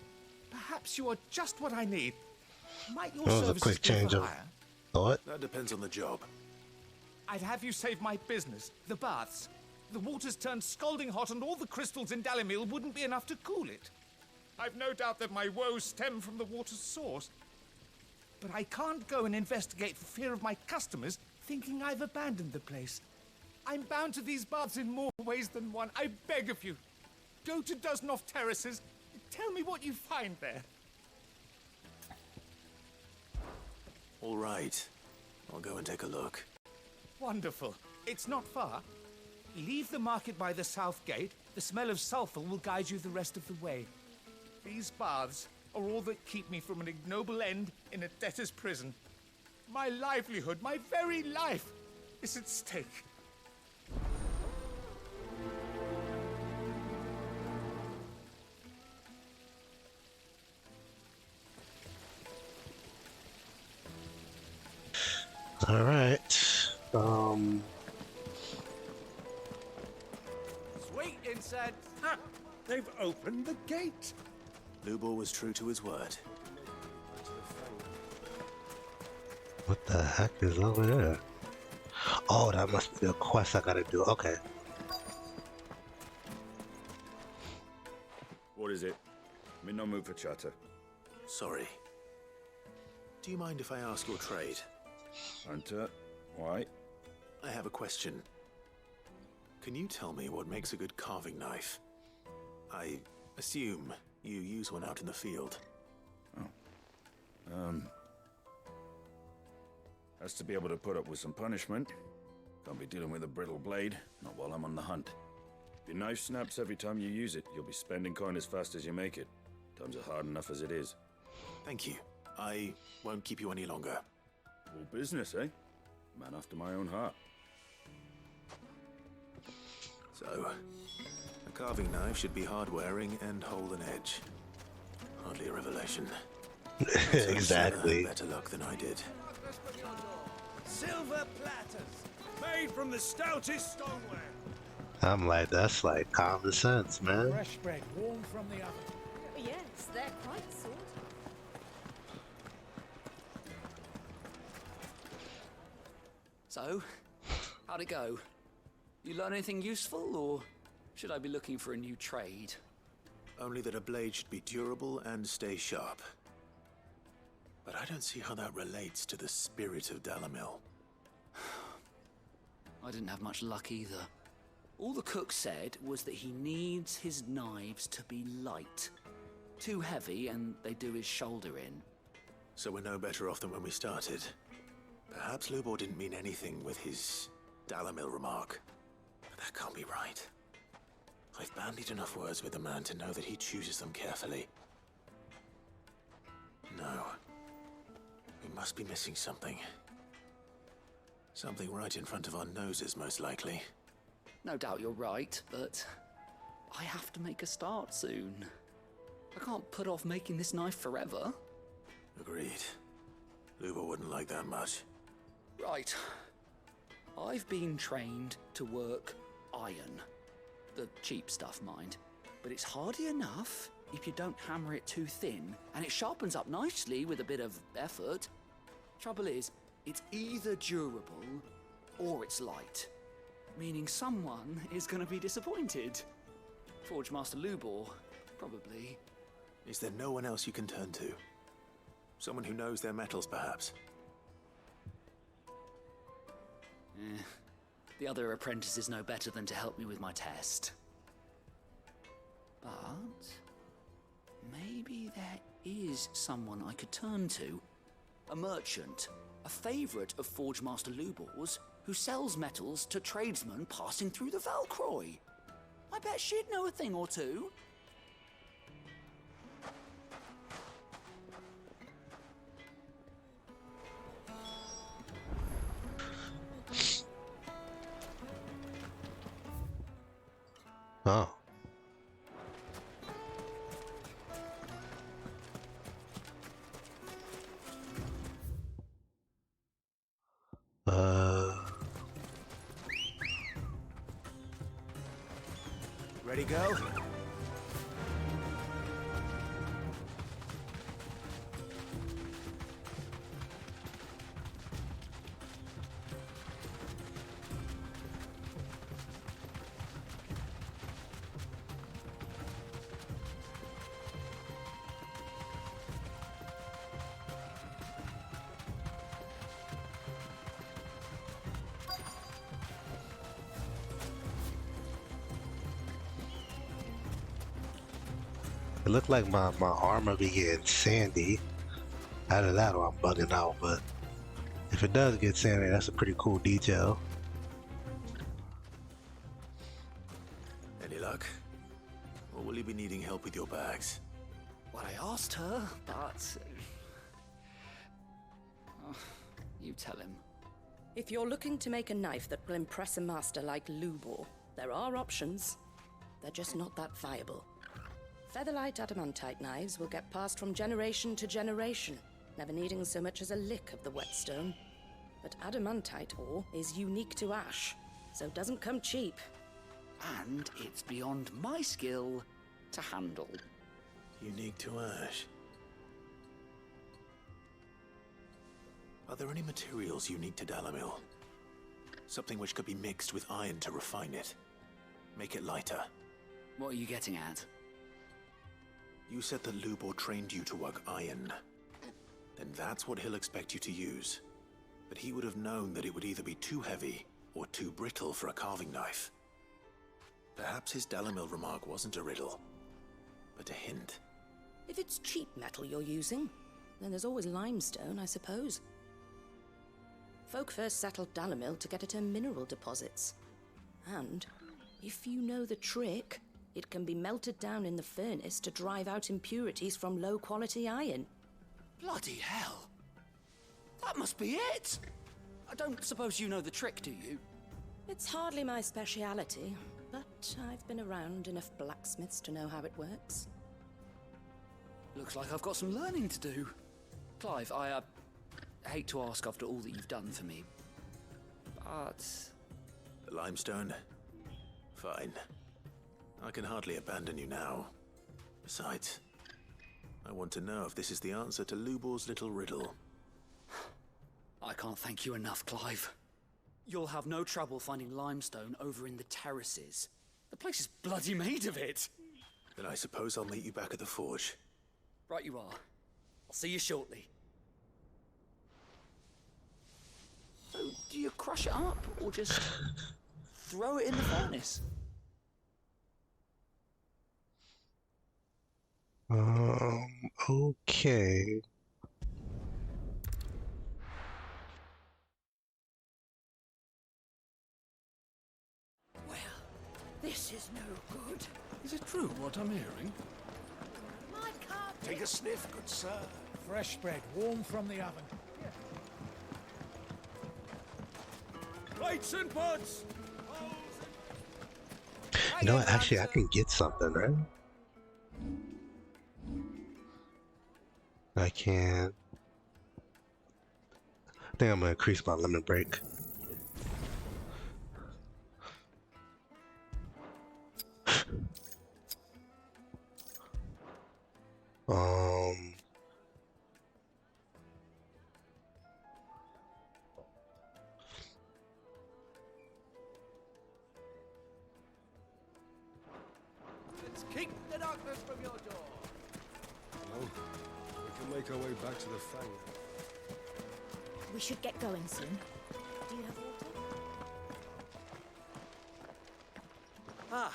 [SPEAKER 8] perhaps you are just what I need. Might your
[SPEAKER 1] That was a
[SPEAKER 8] services
[SPEAKER 1] quick
[SPEAKER 8] be for
[SPEAKER 1] change of
[SPEAKER 8] hire?
[SPEAKER 1] thought.
[SPEAKER 4] That depends on the job.
[SPEAKER 8] I'd have you save my business, the baths. The water's turned scalding hot and all the crystals in Dalimil wouldn't be enough to cool it. I've no doubt that my woes stem from the water's source. But I can't go and investigate for fear of my customers thinking I've abandoned the place. I'm bound to these baths in more ways than one. I beg of you. Go to Dusnoff Terraces. Tell me what you find there.
[SPEAKER 4] All right. I'll go and take a look.
[SPEAKER 8] Wonderful. It's not far. Leave the market by the south gate. The smell of sulfur will guide you the rest of the way. These baths are all that keep me from an ignoble end in a debtor's prison. My livelihood, my very life, is at stake.
[SPEAKER 1] All right.
[SPEAKER 8] Sweet incense. Ha! They've opened the gate.
[SPEAKER 4] Lubor was true to his word.
[SPEAKER 1] What the heck is over there? Oh, that must be a quest I gotta do. Okay.
[SPEAKER 21] What is it? I'm in no mood for chatter.
[SPEAKER 4] Sorry. Do you mind if I ask your trade?
[SPEAKER 21] Hunter, why?
[SPEAKER 4] I have a question. Can you tell me what makes a good carving knife? I assume you use one out in the field.
[SPEAKER 21] Has to be able to put up with some punishment. Can't be dealing with a brittle blade, not while I'm on the hunt. If your knife snaps every time you use it, you'll be spending coin as fast as you make it. Times are hard enough as it is.
[SPEAKER 4] Thank you. I won't keep you any longer.
[SPEAKER 21] All business, eh? Man after my own heart.
[SPEAKER 4] So, a carving knife should be hard-wearing and hold an edge. Hardly a revelation.
[SPEAKER 1] Exactly.
[SPEAKER 4] Better luck than I did.
[SPEAKER 8] Silver platters, made from the stoutest stoneware.
[SPEAKER 1] I'm like, that's like common sense, man.
[SPEAKER 8] Fresh bread, warm from the oven.
[SPEAKER 7] Yes, they're quite sorted.
[SPEAKER 20] So, how'd it go? You learn anything useful, or should I be looking for a new trade?
[SPEAKER 4] Only that a blade should be durable and stay sharp. But I don't see how that relates to the spirit of Dalimil.
[SPEAKER 20] I didn't have much luck either. All the cook said was that he needs his knives to be light. Too heavy and they do his shoulder in.
[SPEAKER 4] So we're no better off than when we started. Perhaps Lubor didn't mean anything with his Dalimil remark. But that can't be right. I've bandied enough words with the man to know that he chooses them carefully. No. We must be missing something. Something right in front of our noses, most likely.
[SPEAKER 20] No doubt you're right, but I have to make a start soon. I can't put off making this knife forever.
[SPEAKER 4] Agreed. Lubor wouldn't like that much.
[SPEAKER 20] Right. I've been trained to work iron. The cheap stuff, mind. But it's hardy enough if you don't hammer it too thin, and it sharpens up nicely with a bit of effort. Trouble is, It's either durable or it's light, meaning someone is going to be disappointed. Forge Master Lubor, probably.
[SPEAKER 4] Is there no one else you can turn to? Someone who knows their metals, perhaps?
[SPEAKER 20] The other apprentices know better than to help me with my test. But maybe there is someone I could turn to. A merchant, a favourite of Forge Master Lubor's, who sells metals to tradesmen passing through the Valcroy. I bet she'd know a thing or two.
[SPEAKER 1] Oh.
[SPEAKER 12] Ready, go?
[SPEAKER 1] It looked like my armor be getting sandy. Either that or I'm bugging out, but if it does get sandy, that's a pretty cool detail.
[SPEAKER 4] Any luck? Or will you be needing help with your bags?
[SPEAKER 20] Well, I asked her, but... Oh, you tell him.
[SPEAKER 9] If you're looking to make a knife that will impress a master like Lubor, there are options. They're just not that viable. Featherlight adamantite knives will get passed from generation to generation, never needing so much as a lick of the whetstone. But adamantite ore is unique to ash, so it doesn't come cheap.
[SPEAKER 20] And it's beyond my skill to handle.
[SPEAKER 4] Unique to ash. Are there any materials unique to Dalamil? Something which could be mixed with iron to refine it. Make it lighter.
[SPEAKER 20] What are you getting at?
[SPEAKER 4] You said that Lubor trained you to work iron. Then that's what he'll expect you to use. But he would have known that it would either be too heavy or too brittle for a carving knife. Perhaps his Dalamil remark wasn't a riddle, but a hint.
[SPEAKER 9] If it's cheap metal you're using, then there's always limestone, I suppose. Folk first settled Dalamil to get at her mineral deposits. And, if you know the trick, it can be melted down in the furnace to drive out impurities from low-quality iron.
[SPEAKER 20] Bloody hell! That must be it! I don't suppose you know the trick, do you?
[SPEAKER 9] It's hardly my speciality, but I've been around enough blacksmiths to know how it works.
[SPEAKER 20] Looks like I've got some learning to do. Clive, I hate to ask after all that you've done for me, but...
[SPEAKER 4] The limestone? Fine. I can hardly abandon you now. Besides, I want to know if this is the answer to Lubor's little riddle.
[SPEAKER 20] I can't thank you enough, Clive. You'll have no trouble finding limestone over in the terraces. The place is bloody made of it.
[SPEAKER 4] Then I suppose I'll meet you back at the forge.
[SPEAKER 20] Right you are. I'll see you shortly. So, do you crush it up, or just throw it in the furnace?
[SPEAKER 1] Okay.
[SPEAKER 22] Well, this is no good.
[SPEAKER 18] Is it true what I'm hearing?
[SPEAKER 22] My carpet.
[SPEAKER 16] Take a sniff, good sir. Fresh bread, warm from the oven.
[SPEAKER 18] Lights and pods!
[SPEAKER 1] You know what? Actually, I can get something, right? I can. I think I'm gonna increase my limit break.
[SPEAKER 5] make our way back to the Fang.
[SPEAKER 10] We should get going soon. Do you have water?
[SPEAKER 12] Ah,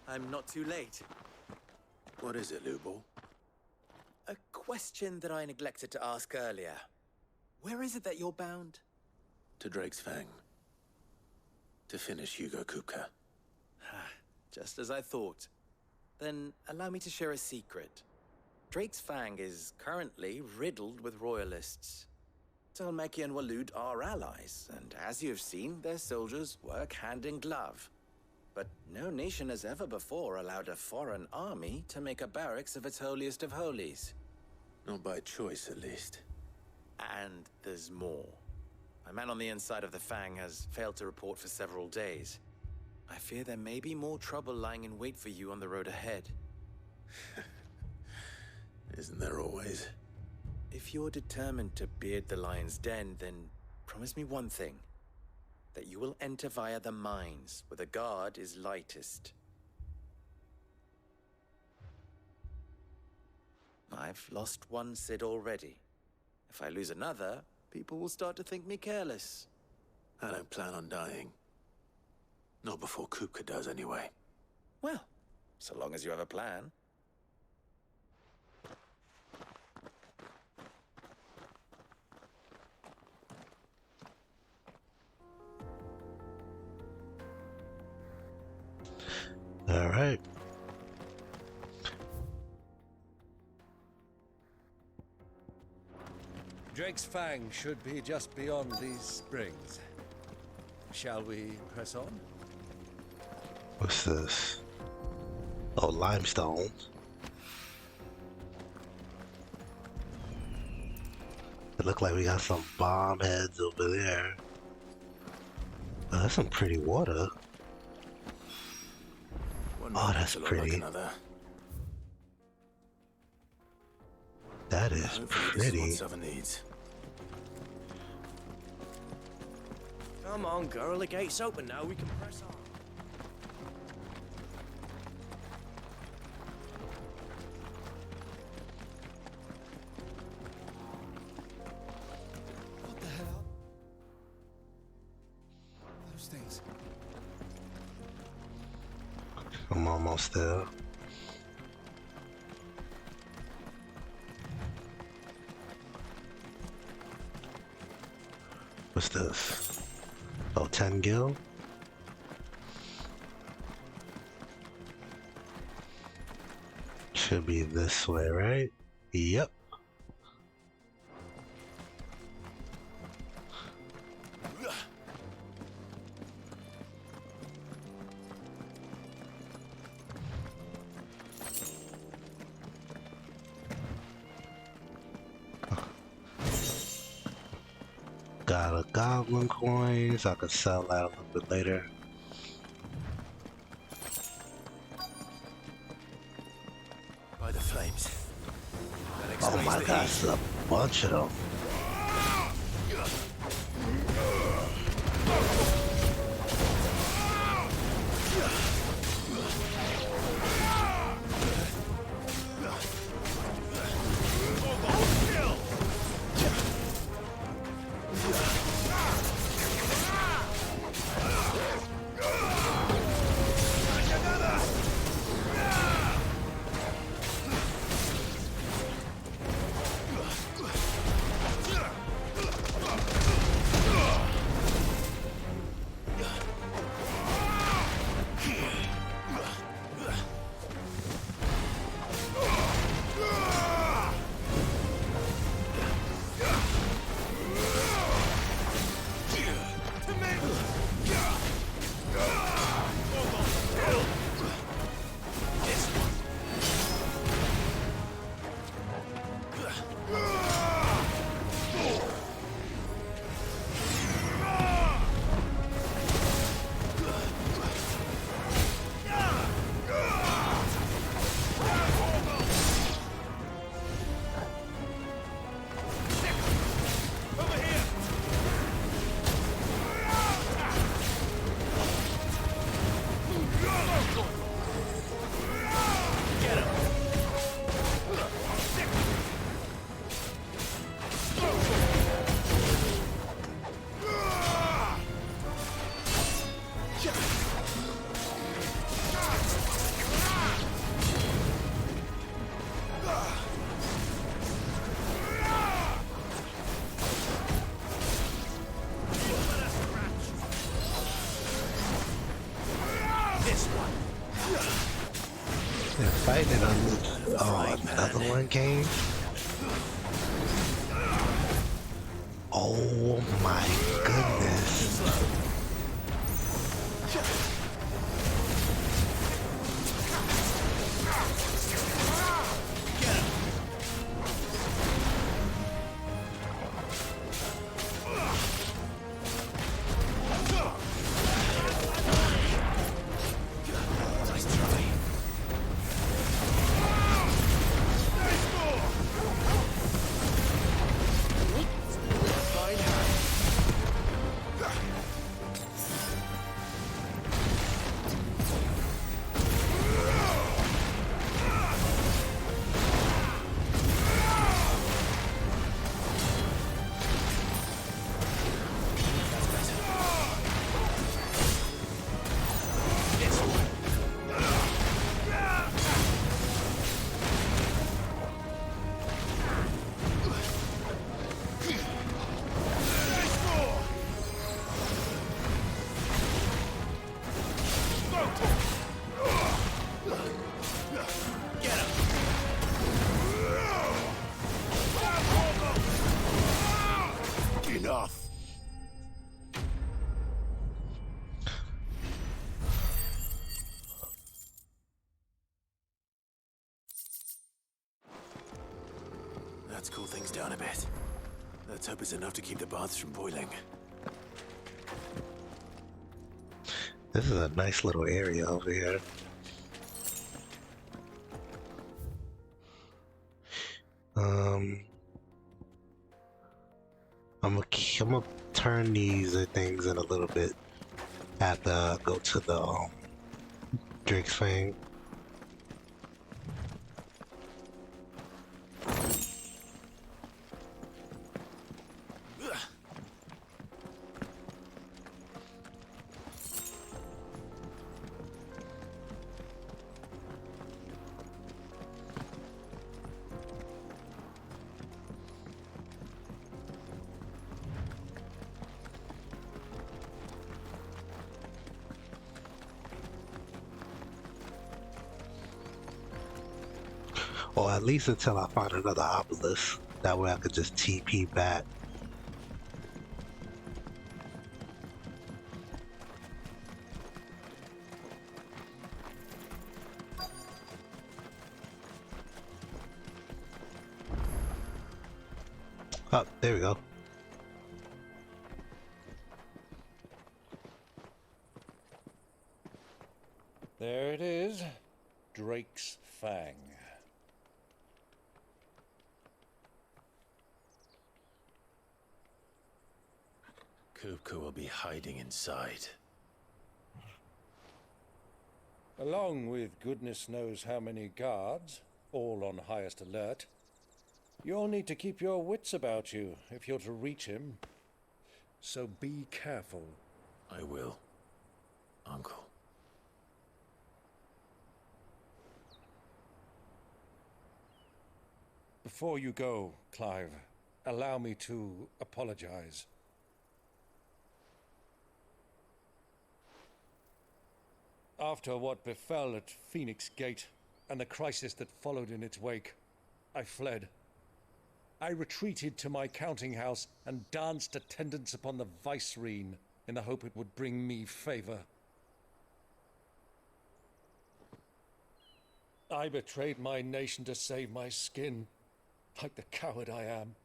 [SPEAKER 12] I'm not too late.
[SPEAKER 4] What is it, Lubor?
[SPEAKER 12] A question that I neglected to ask earlier. Where is it that you're bound?
[SPEAKER 4] To Drake's Fang. To finish Hugo Kupka.
[SPEAKER 12] Just as I thought. Then allow me to share a secret. Drake's Fang is currently riddled with royalists. Talmeki and Walud are allies, and as you have seen, their soldiers work hand in glove. But no nation has ever before allowed a foreign army to make a barracks of its holiest of holies.
[SPEAKER 4] Not by choice, at least.
[SPEAKER 12] And there's more. A man on the inside of the Fang has failed to report for several days. I fear there may be more trouble lying in wait for you on the road ahead.
[SPEAKER 4] Isn't there always?
[SPEAKER 12] If you're determined to beard the lion's den, then promise me one thing. That you will enter via the mines, where the guard is lightest. I've lost one Cid already. If I lose another, people will start to think me careless.
[SPEAKER 4] I don't plan on dying. Not before Kupka does, anyway.
[SPEAKER 12] Well, so long as you have a plan.
[SPEAKER 1] All right.
[SPEAKER 2] Drake's Fang should be just beyond these springs. Shall we press on?
[SPEAKER 1] What's this? Oh, limestone. It look like we got some bomb heads over there. Oh, that's some pretty water. Oh, that's pretty. That is pretty.
[SPEAKER 17] Come on, girl, the gate's open now, we can press on.
[SPEAKER 16] What the hell? Those things.
[SPEAKER 1] I'm almost there. What's this? Oh, 10 gil? Should be this way, right? Yep. Got a goblin coin, so I can sell that a little bit later.
[SPEAKER 12] By the flames.
[SPEAKER 1] Oh my gosh, there's a bunch of them. fighting on this. Oh, another one came. Oh my goodness.
[SPEAKER 4] Let's cool things down a bit. Let's hope it's enough to keep the baths from boiling.
[SPEAKER 1] This is a nice little area over here. I'm gonna turn these things in a little bit after I go to the Drake's Fang. Or at least until I find another obelisk. That way I could just TP back. Oh, there we go.
[SPEAKER 2] There it is. Drake's Fang.
[SPEAKER 4] Kupka will be hiding inside.
[SPEAKER 2] Along with goodness knows how many guards, all on highest alert. You'll need to keep your wits about you if you're to reach him. So be careful.
[SPEAKER 4] I will, Uncle.
[SPEAKER 2] Before you go, Clive, allow me to apologize. After what befell at Phoenix Gate and the crisis that followed in its wake, I fled. I retreated to my counting house and danced attendance upon the vicereine in the hope it would bring me favor. I betrayed my nation to save my skin, like the coward I am.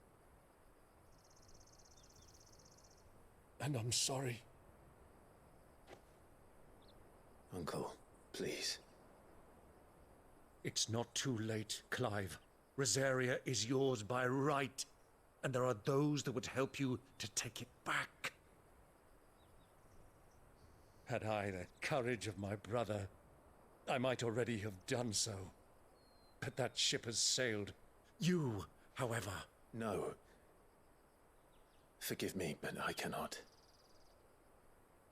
[SPEAKER 2] And I'm sorry.
[SPEAKER 4] Uncle, please.
[SPEAKER 2] It's not too late, Clive. Rosaria is yours by right, and there are those that would help you to take it back. Had I the courage of my brother, I might already have done so. But that ship has sailed. You, however...
[SPEAKER 4] No. Forgive me, but I cannot.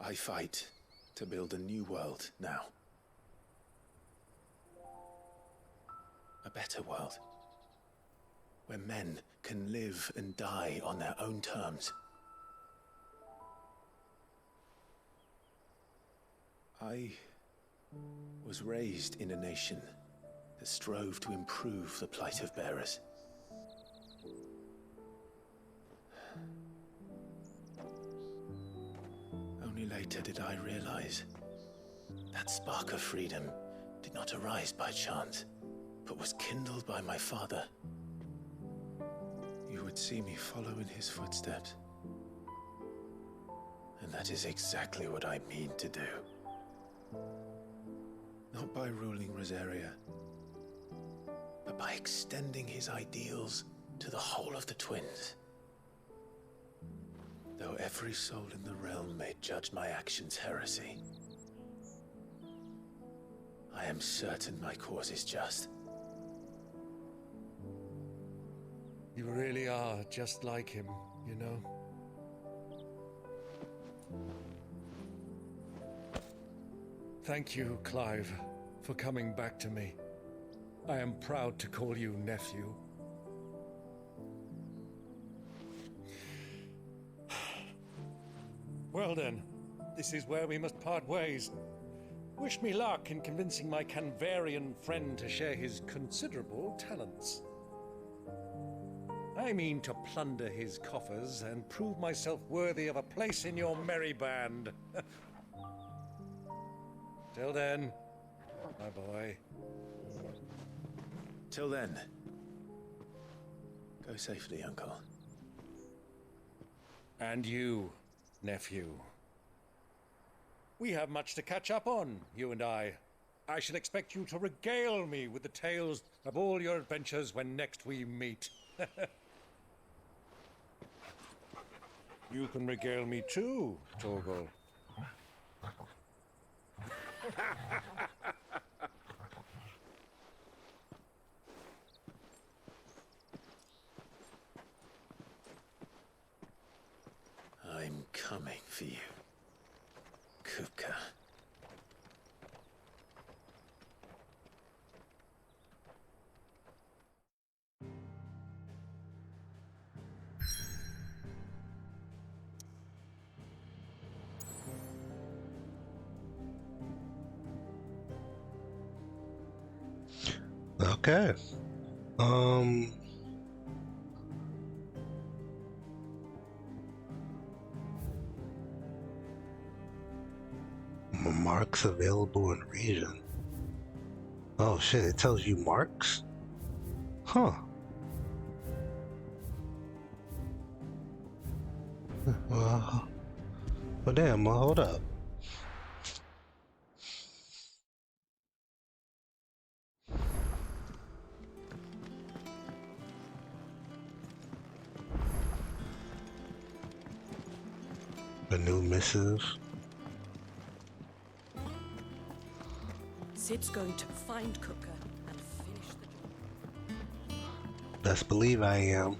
[SPEAKER 4] I fight to build a new world now. A better world. Where men can live and die on their own terms. I was raised in a nation that strove to improve the plight of bearers. Only later did I realize that spark of freedom did not arise by chance, but was kindled by my father. You would see me follow in his footsteps. And that is exactly what I mean to do. Not by ruling Rosaria, but by extending his ideals to the whole of the twins. Though every soul in the realm may judge my actions heresy, I am certain my cause is just.
[SPEAKER 2] You really are just like him, you know? Thank you, Clive, for coming back to me. I am proud to call you nephew. Well then, this is where we must part ways. Wish me luck in convincing my Canvarian friend to share his considerable talents. I mean to plunder his coffers and prove myself worthy of a place in your merry band. Till then, my boy.
[SPEAKER 4] Till then, go safely, Uncle.
[SPEAKER 2] And you, nephew. We have much to catch up on, you and I. I shall expect you to regale me with the tales of all your adventures when next we meet. You can regale me too, Torgal.
[SPEAKER 4] I'm coming for you, Kuka.
[SPEAKER 1] Okay. Marks available in region. Oh shit, it tells you marks? Huh. Well damn, hold up. A new missive.
[SPEAKER 9] Sid's going to find Cooker and finish the job.
[SPEAKER 1] Best believe I am.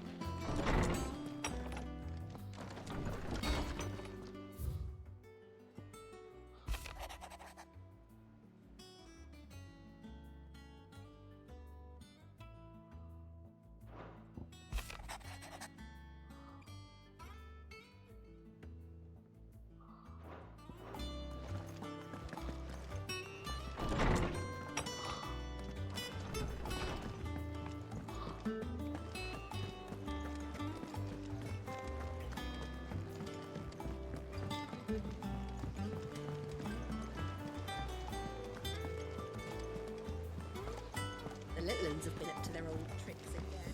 [SPEAKER 10] The little ones have been up to their old tricks again.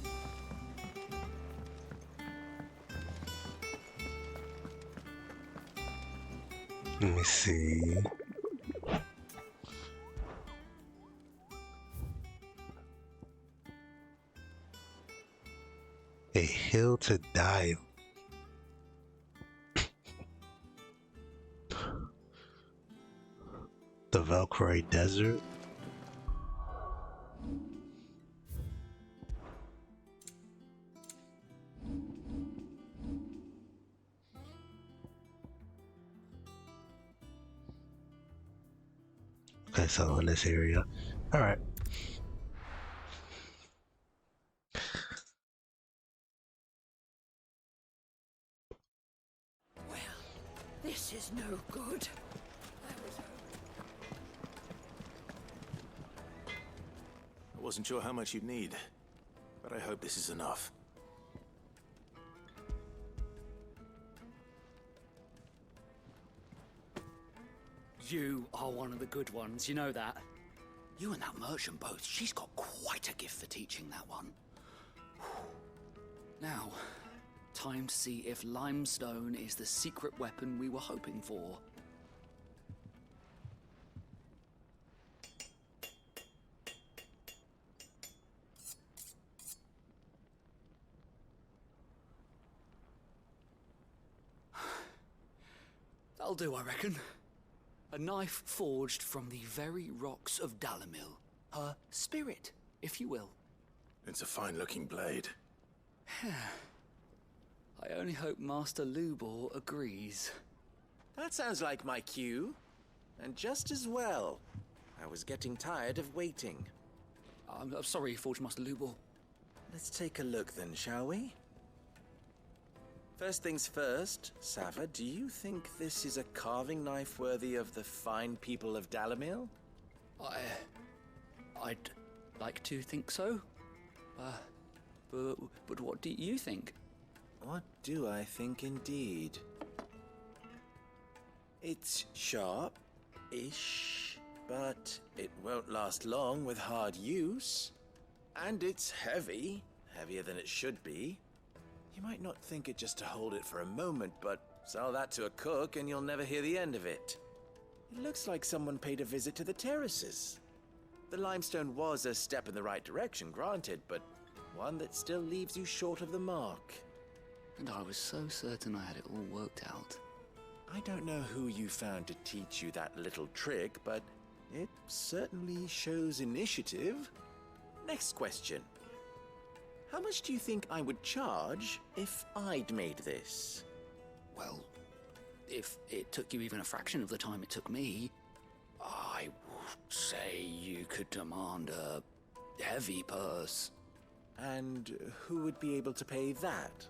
[SPEAKER 1] Let me see. A hill to die on. The Valkyrie Desert. Okay, so in this area. Alright.
[SPEAKER 22] Well, this is no good.
[SPEAKER 4] Wasn't sure how much you'd need, but I hope this is enough.
[SPEAKER 20] You are one of the good ones, you know that. You and that merchant both, she's got quite a gift for teaching, that one. Now, time to see if limestone is the secret weapon we were hoping for. That'll do, I reckon. A knife forged from the very rocks of Dalamil. Her spirit, if you will.
[SPEAKER 4] It's a fine-looking blade.
[SPEAKER 20] I only hope Master Lubor agrees.
[SPEAKER 12] That sounds like my cue. And just as well. I was getting tired of waiting.
[SPEAKER 20] I'm sorry, Forge Master Lubor.
[SPEAKER 12] Let's take a look then, shall we? First things first, Sava, do you think this is a carving knife worthy of the fine people of Dalamil?
[SPEAKER 20] I'd like to think so. But what do you think?
[SPEAKER 12] What do I think indeed? It's sharp-ish, but it won't last long with hard use. And it's heavy, heavier than it should be. You might not think it just to hold it for a moment, but sell that to a cook and you'll never hear the end of it. It looks like someone paid a visit to the terraces. The limestone was a step in the right direction, granted, but one that still leaves you short of the mark.
[SPEAKER 20] And I was so certain I had it all worked out.
[SPEAKER 12] I don't know who you found to teach you that little trick, but it certainly shows initiative. Next question. How much do you think I would charge if I'd made this?
[SPEAKER 20] Well, if it took you even a fraction of the time it took me, I would say you could demand a heavy purse.
[SPEAKER 12] And who would be able to pay that?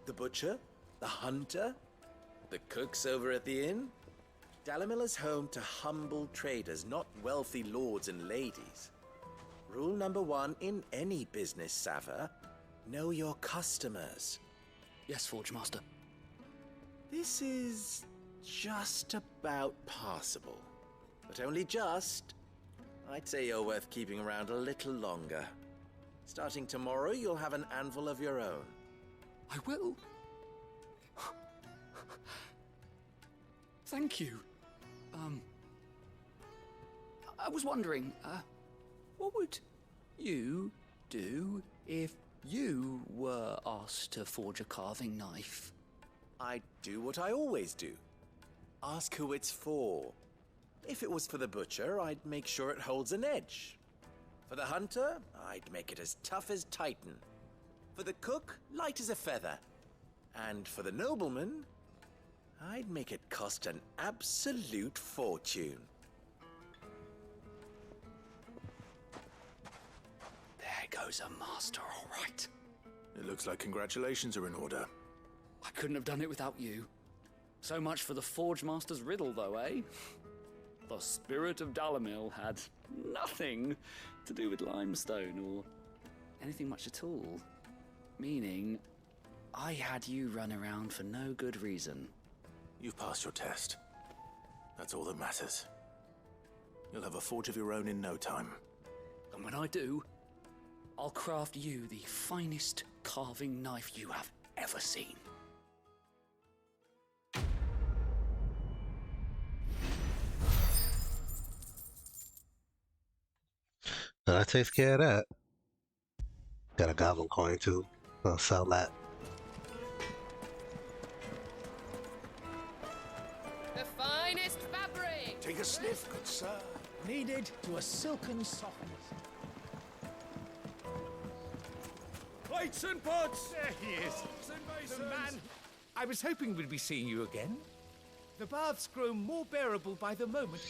[SPEAKER 12] The butcher? The hunter? The cooks over at the inn? Dalamil is home to humble traders, not wealthy lords and ladies. Rule number 1 in any business, Sava, know your customers.
[SPEAKER 20] Yes, Forge Master.
[SPEAKER 12] This is just about passable. But only just. I'd say you're worth keeping around a little longer. Starting tomorrow, you'll have an anvil of your own.
[SPEAKER 20] I will. Thank you. I was wondering, what would you do if you were asked to forge a carving knife?
[SPEAKER 12] I'd do what I always do. Ask who it's for. If it was for the butcher, I'd make sure it holds an edge. For the hunter, I'd make it as tough as Titan. For the cook, light as a feather. And for the nobleman, I'd make it cost an absolute fortune.
[SPEAKER 20] There goes a master, all right.
[SPEAKER 4] It looks like congratulations are in order.
[SPEAKER 20] I couldn't have done it without you. So much for the Forge Master's riddle, though, eh? The spirit of Dalamil had nothing to do with limestone or anything much at all. Meaning, I had you run around for no good reason.
[SPEAKER 4] You've passed your test. That's all that matters. You'll have a forge of your own in no time.
[SPEAKER 20] And when I do, I'll craft you the finest carving knife you have ever seen.
[SPEAKER 1] That takes care of that. Got a goblin coin too. I'll sell that.
[SPEAKER 9] The finest fabric!
[SPEAKER 16] Take a sniff, good sir. Kneaded to a silken softness.
[SPEAKER 8] Plates and pots! There he is. The man. I was hoping we'd be seeing you again. The baths grow more bearable by the moment.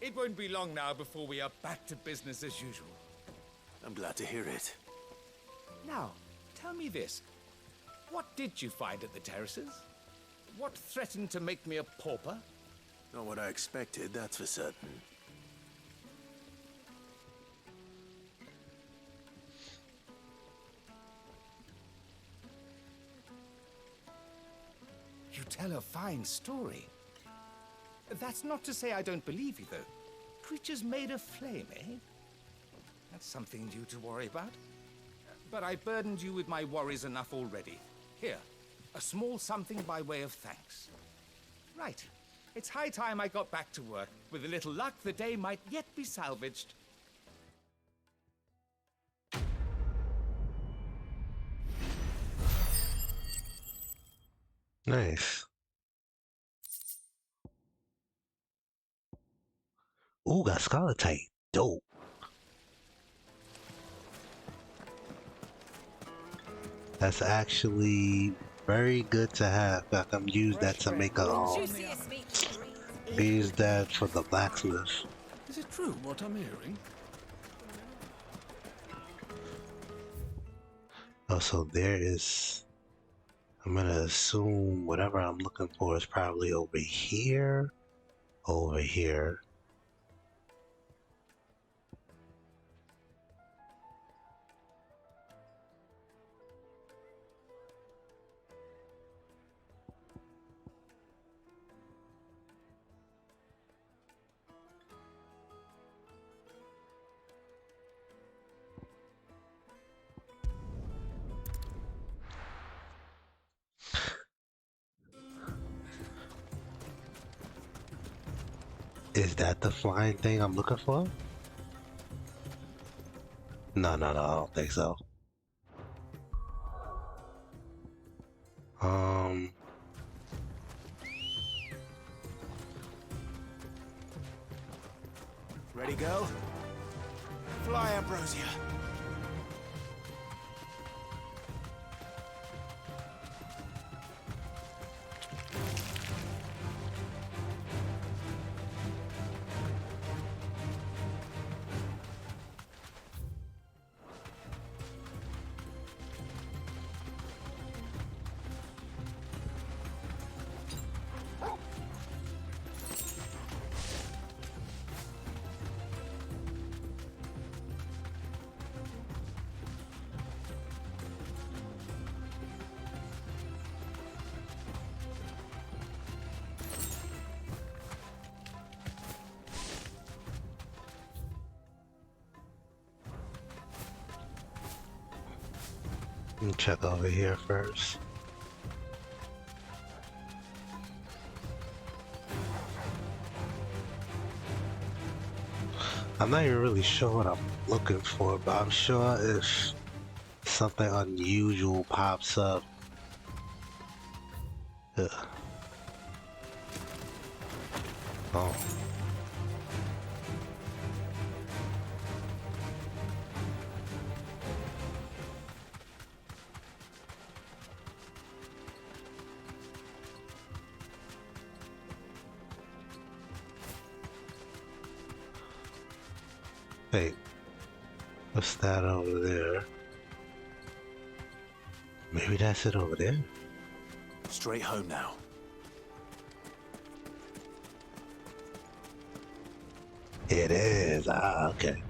[SPEAKER 8] It won't be long now before we are back to business as usual.
[SPEAKER 4] I'm glad to hear it.
[SPEAKER 8] Now, tell me this. What did you find at the terraces? What threatened to make me a pauper?
[SPEAKER 4] Not what I expected, that's for certain.
[SPEAKER 8] tell a fine story. That's not to say I don't believe you, though. Creatures made of flame, eh? That's something due to worry about. But I burdened you with my worries enough already. Here, a small something by way of thanks. Right. It's high time I got back to work. With a little luck, the day might yet be salvaged.
[SPEAKER 1] Nice. Ooh, got Scarletite. Dope. That's actually very good to have. I can use that to make a use that for the blacksmith.
[SPEAKER 18] Is it true what I'm hearing?
[SPEAKER 1] Oh, so there is. I'm gonna assume whatever I'm looking for is probably over here. Over here. Is that the flying thing I'm looking for? No, I don't think so.
[SPEAKER 12] Ready, go? Fly, Ambrosia. Let me check over here first. I'm not even really sure what I'm looking for, but I'm sure if something unusual pops up. Ugh. Oh. Wait, what's that over there? Maybe that's it over there? Straight home now.
[SPEAKER 1] It is. Ah, okay.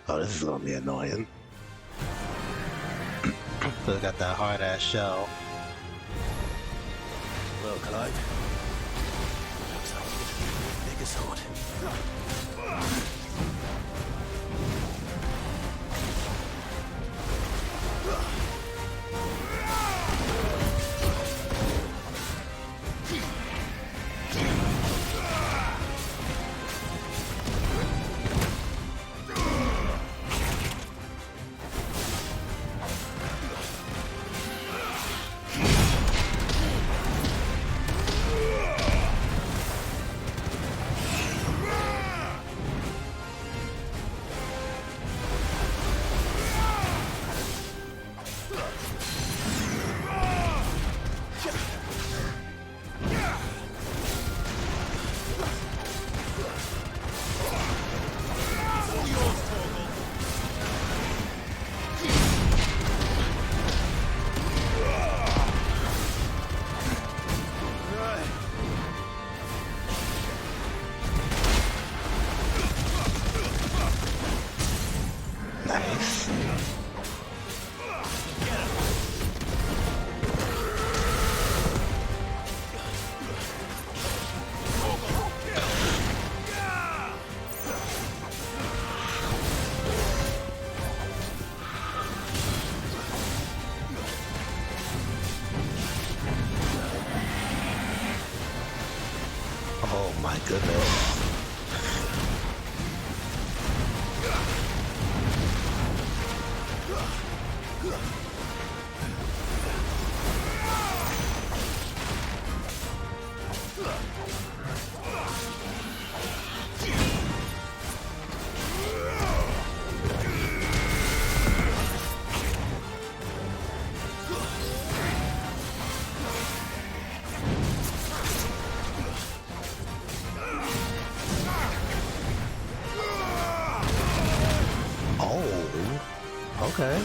[SPEAKER 1] Oh, this is gonna be annoying. Still got that hard ass shell.
[SPEAKER 12] Well, Clive. Bigger sword.
[SPEAKER 1] Okay.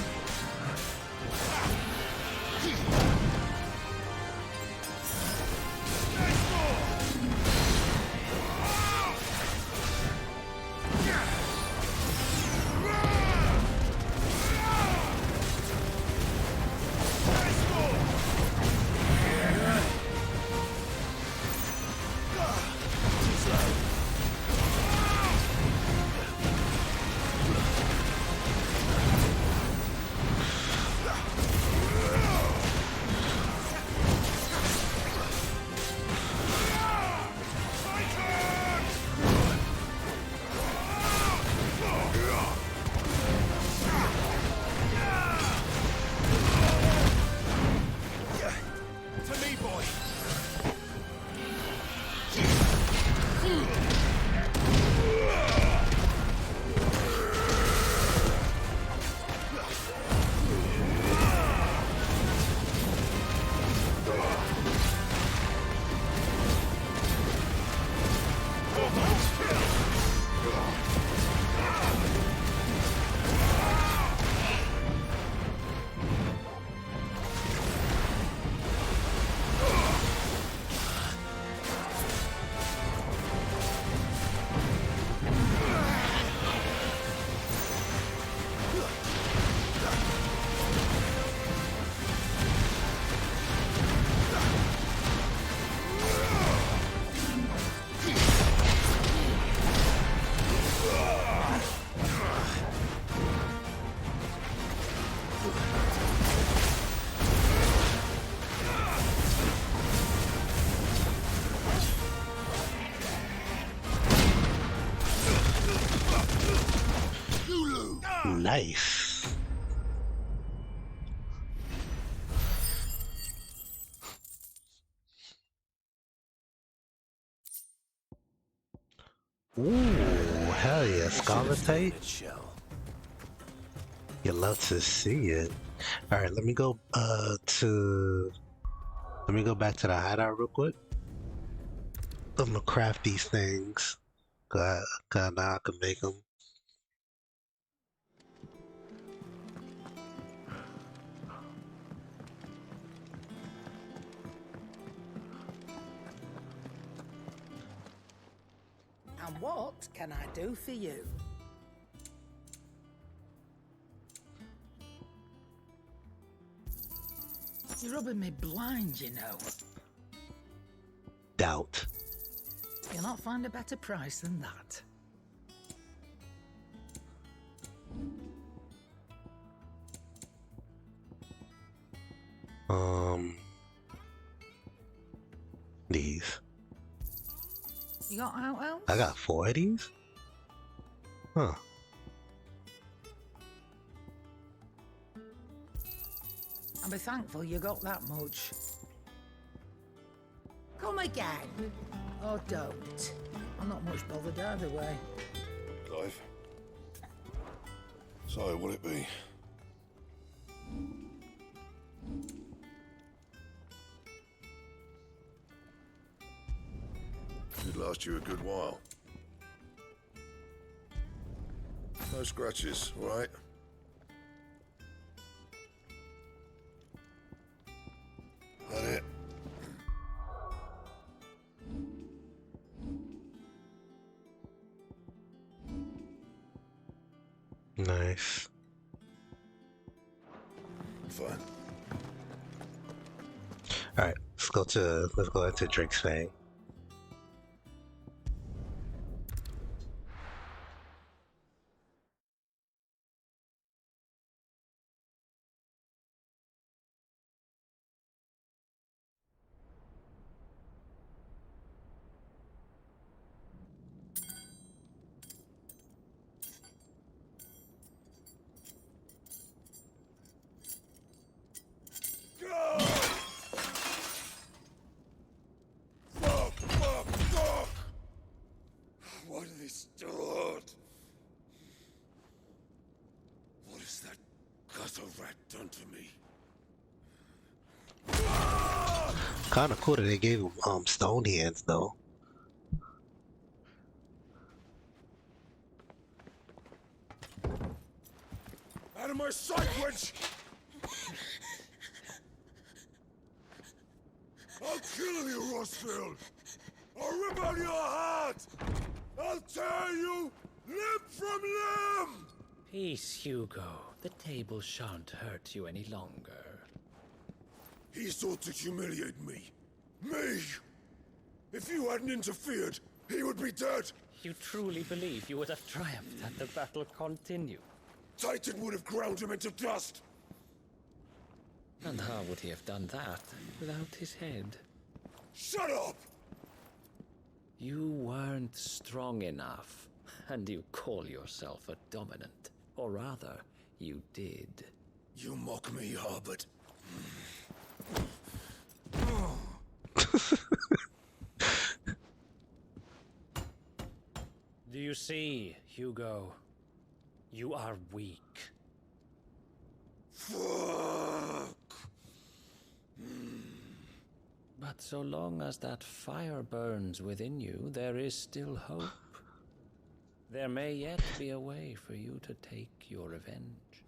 [SPEAKER 1] Nice. Ooh, hell yeah, Scarlet Tape. You love to see it. Alright, let me go back to the hideout real quick. I'm gonna craft these things. Cause now I can make them.
[SPEAKER 16] And what can I do for you? You're rubbing me blind, you know.
[SPEAKER 1] Doubt.
[SPEAKER 16] You'll not find a better price than that.
[SPEAKER 1] These.
[SPEAKER 16] You got outhouse?
[SPEAKER 1] I got 4 of these? Huh.
[SPEAKER 16] I'll be thankful you got that much. Come again. Or don't. I'm not much bothered either way.
[SPEAKER 5] Clive. So, what'll it be? Should last you a good while. No scratches, all right? That it?
[SPEAKER 1] Nice.
[SPEAKER 5] Fine.
[SPEAKER 1] Alright, let's go into Drake's Fang.
[SPEAKER 2] What have they stored? What has that gutter rat done to me?
[SPEAKER 1] Kinda cool that they gave him stone hands though.
[SPEAKER 5] Out of my sight, wench! I'll kill you, Rosfield! I'll rip out your heart! I'll tear you limb from limb!
[SPEAKER 13] Peace, Hugo. The table shan't hurt you any longer.
[SPEAKER 5] He sought to humiliate me. Me! If you hadn't interfered, he would be dead!
[SPEAKER 13] You truly believe you would have triumphed had the battle continued?
[SPEAKER 5] Titan would have ground him into dust!
[SPEAKER 13] And how would he have done that without his head?
[SPEAKER 5] Shut up!
[SPEAKER 13] You weren't strong enough, and you call yourself a dominant. Or rather, you did.
[SPEAKER 5] You mock me, Harbert.
[SPEAKER 13] Do you see, Hugo? You are weak.
[SPEAKER 5] Fuck!
[SPEAKER 13] But so long as that fire burns within you, there is still hope. There may yet be a way for you to take your revenge.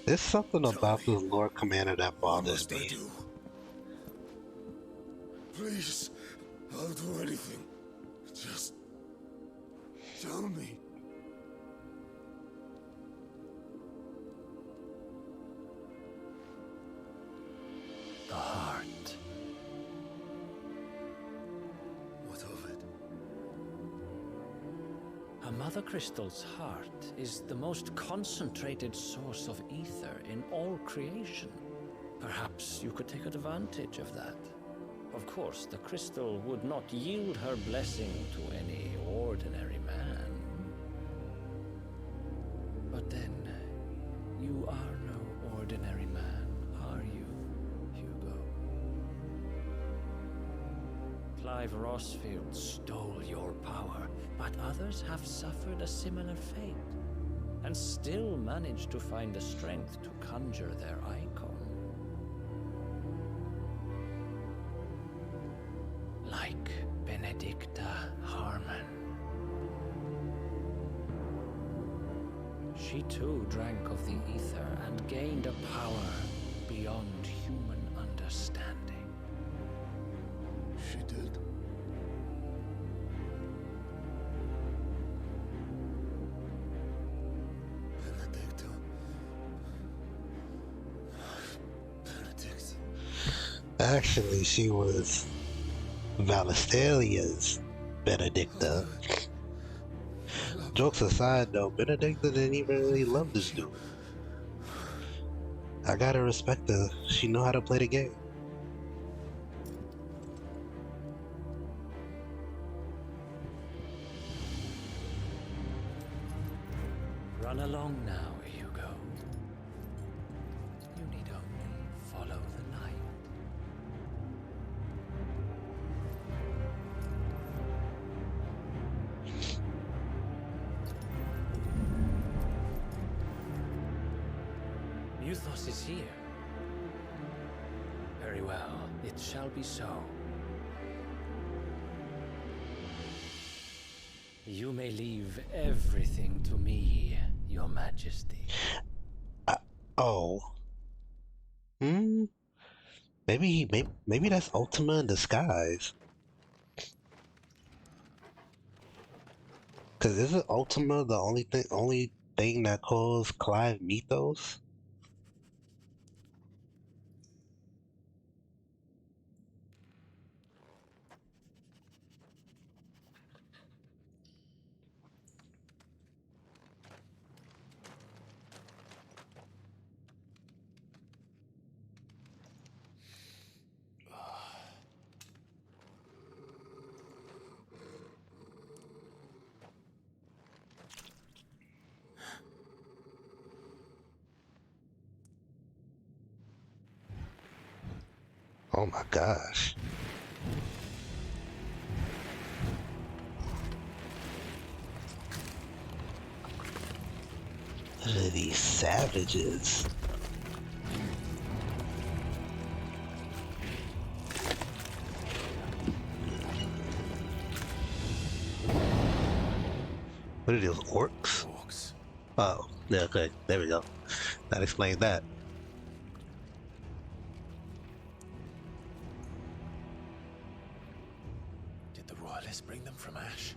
[SPEAKER 1] There's something about this Lord Commander that bothers me.
[SPEAKER 5] Please, I'll do anything. Just tell me.
[SPEAKER 13] The heart.
[SPEAKER 5] What of it?
[SPEAKER 13] A mother crystal's heart is the most concentrated source of ether in all creation. Perhaps you could take advantage of that. Of course, the crystal would not yield her blessing to any ordinary man. But then, you are no ordinary man, are you, Hugo? Clive Rosfield stole your power, but others have suffered a similar fate, and still managed to find the strength to conjure their Eikon. Like Benedicta Harmon. She too drank of the ether and gained a power beyond human understanding.
[SPEAKER 5] She did. Benedicta. Benedict.
[SPEAKER 1] Actually, she was Valisthea's Benedicta. Jokes aside though, Benedicta didn't even really love this dude. I gotta respect her. She know how to play the game.
[SPEAKER 13] Run along now, Hugo. You need only follow the light. Muthos is here. Very well, it shall be so. You may leave everything to me, Your Majesty.
[SPEAKER 1] Oh. Maybe that's Ultima in disguise. Cause isn't Ultima the only thing that calls Clive Mythos? Oh my gosh. Look at these savages. What are those, orcs? Oh, yeah, good. There we go. That explains that.
[SPEAKER 4] Did the royalists bring them from Ash?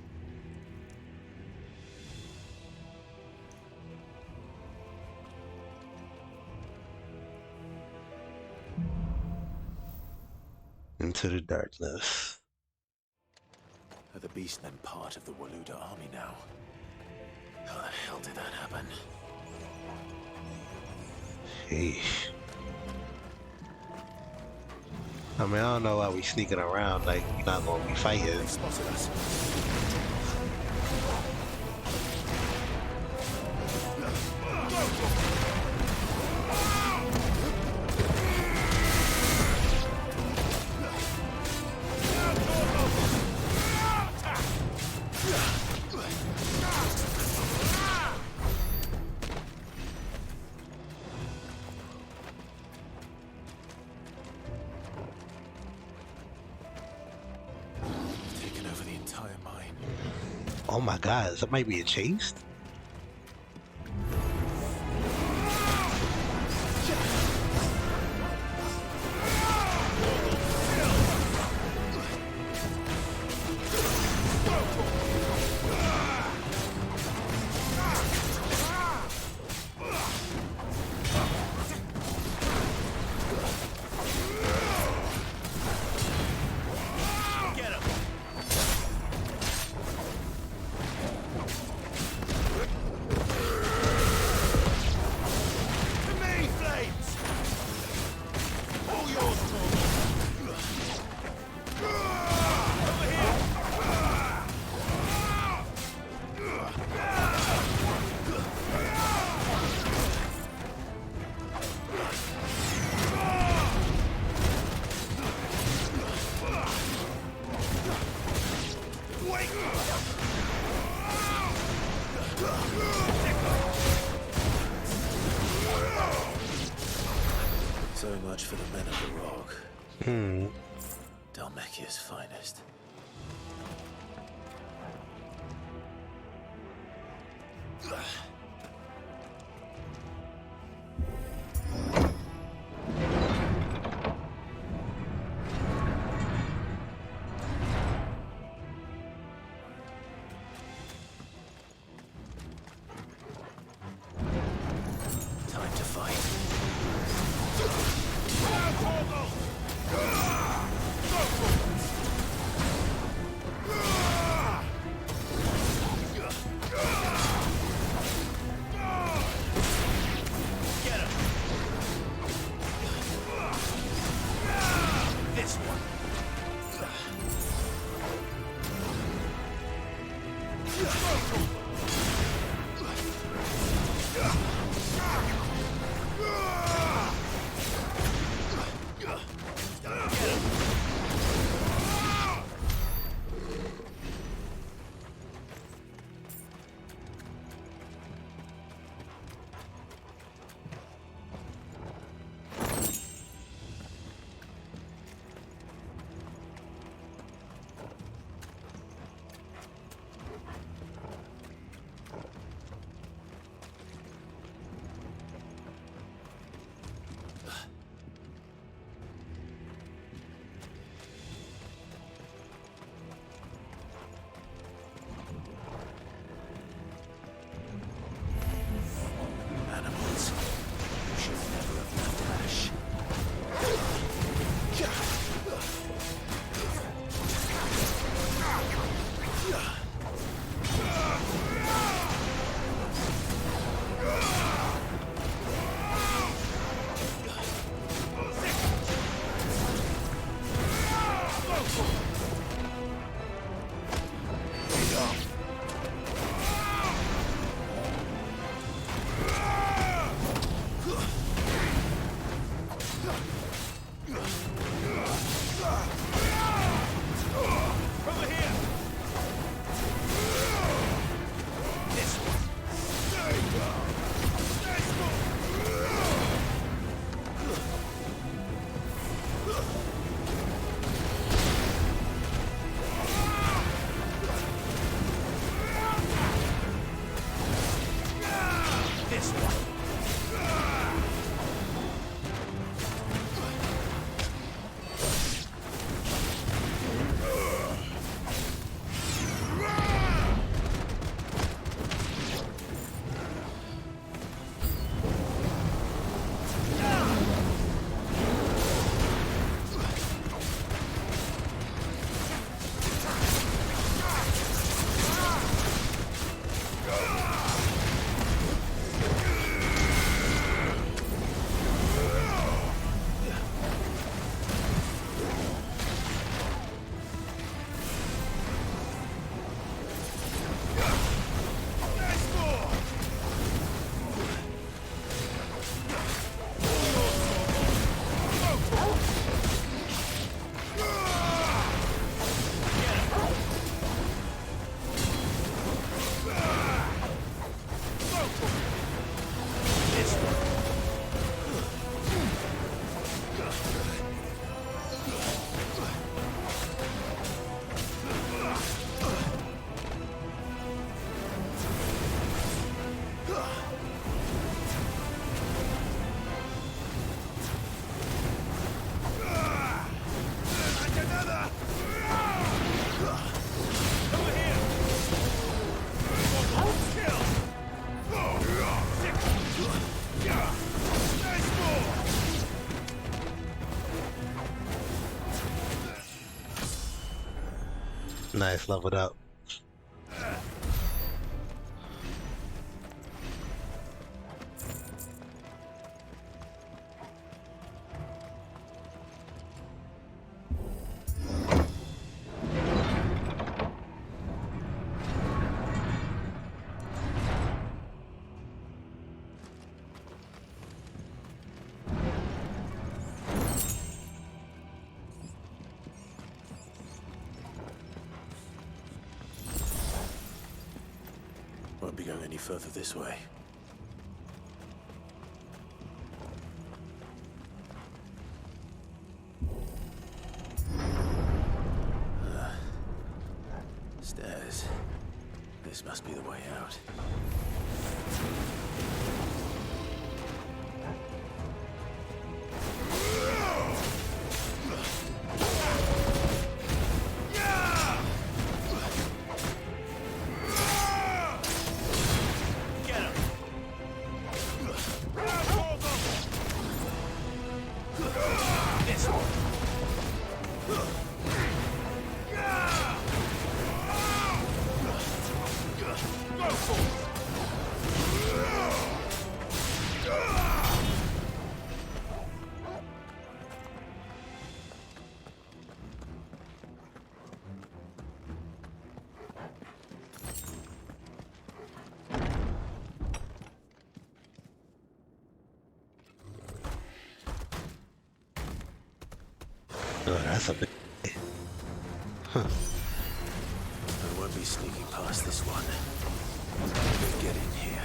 [SPEAKER 1] Into the darkness.
[SPEAKER 4] Are the Beastmen part of the Waluda army now? How the hell did that happen?
[SPEAKER 1] Sheesh. I mean, I don't know why we sneaking around like we're not gonna be fighting.
[SPEAKER 4] They spotted us. Taken over the entire mine.
[SPEAKER 1] Oh my god, is somebody being chased? So much for the men of the rock. Dalmekia's finest. Time to fight. This one. Nice, leveled up.
[SPEAKER 4] Won't be going any further this way. Stairs. This must be the way out.
[SPEAKER 1] Oh, that's a big... Huh.
[SPEAKER 4] I won't be sneaking past this one. Get in here.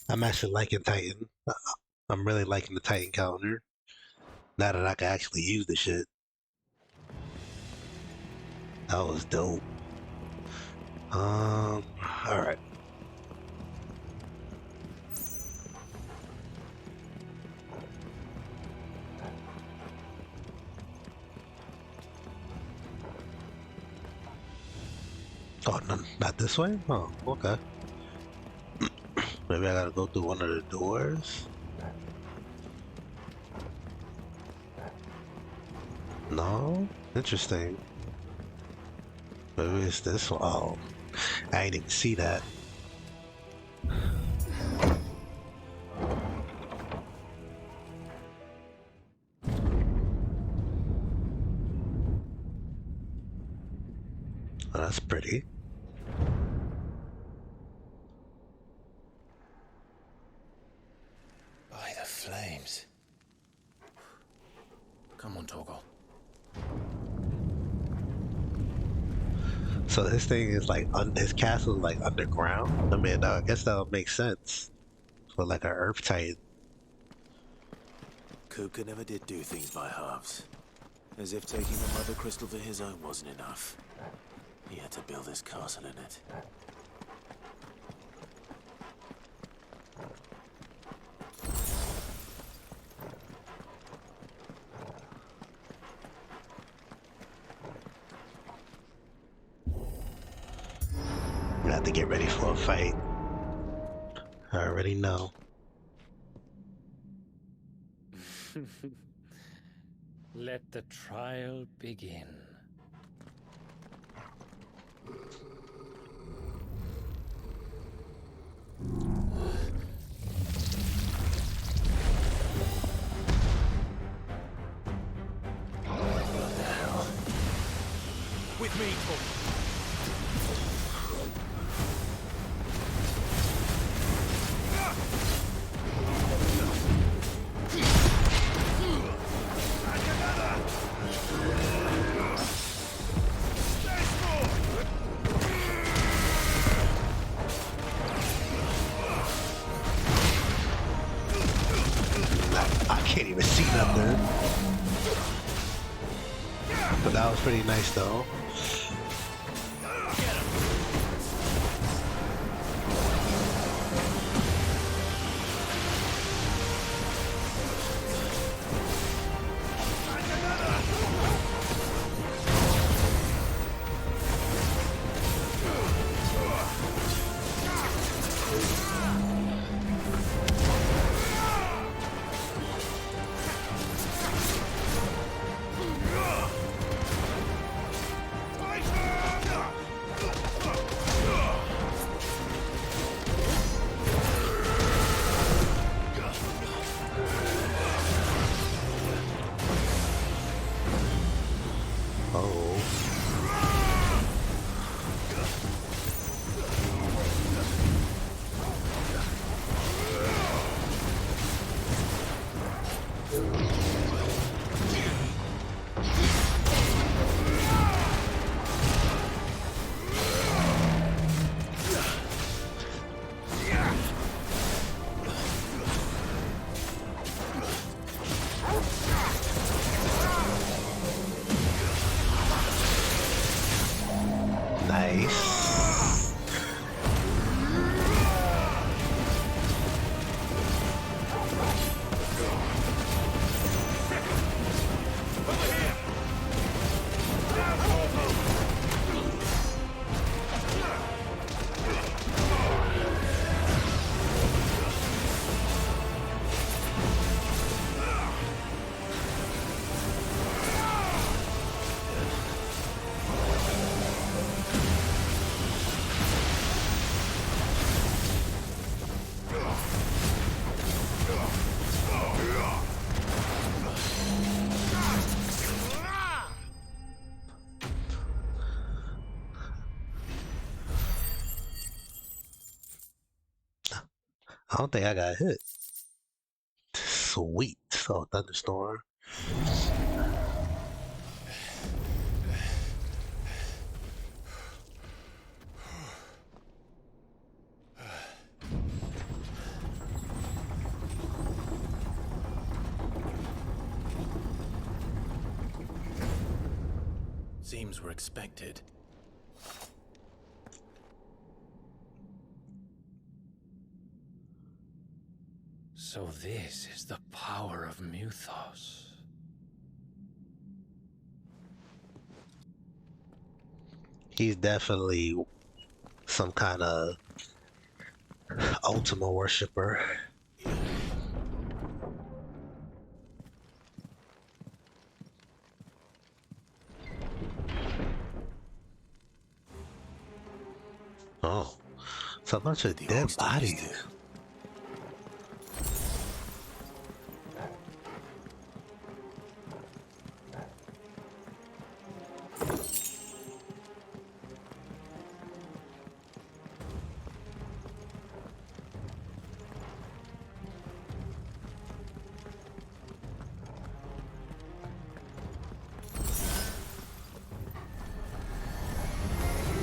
[SPEAKER 1] I'm actually liking Titan. I'm really liking the Titan calendar. Now that I can actually use the shit. That was dope. Alright. Oh, no, not this way? Oh, okay. Maybe I gotta go through one of the doors? No? Interesting. Maybe it's this one. Oh. I didn't even see that. Oh, that's pretty.
[SPEAKER 4] By the flames. Come on, Torgal.
[SPEAKER 1] So his thing is like his castle is like underground. I mean, I guess that would make sense for like an Earth Titan.
[SPEAKER 4] Kupka never did do things by halves. As if taking the Mother Crystal to his own wasn't enough. He had to build his castle in it.
[SPEAKER 1] We have to get ready for a fight. I already know.
[SPEAKER 13] Let the trial begin.
[SPEAKER 4] What the hell? With me, Torgal.
[SPEAKER 1] I can't even see nothing. But that was pretty nice though. I don't think I got hit. Sweet. Oh, thunderstorm.
[SPEAKER 4] Seems we're expected.
[SPEAKER 13] So this is the power of Mythos.
[SPEAKER 1] He's definitely some kind of Ultima worshiper. Oh, it's a bunch of dead bodies.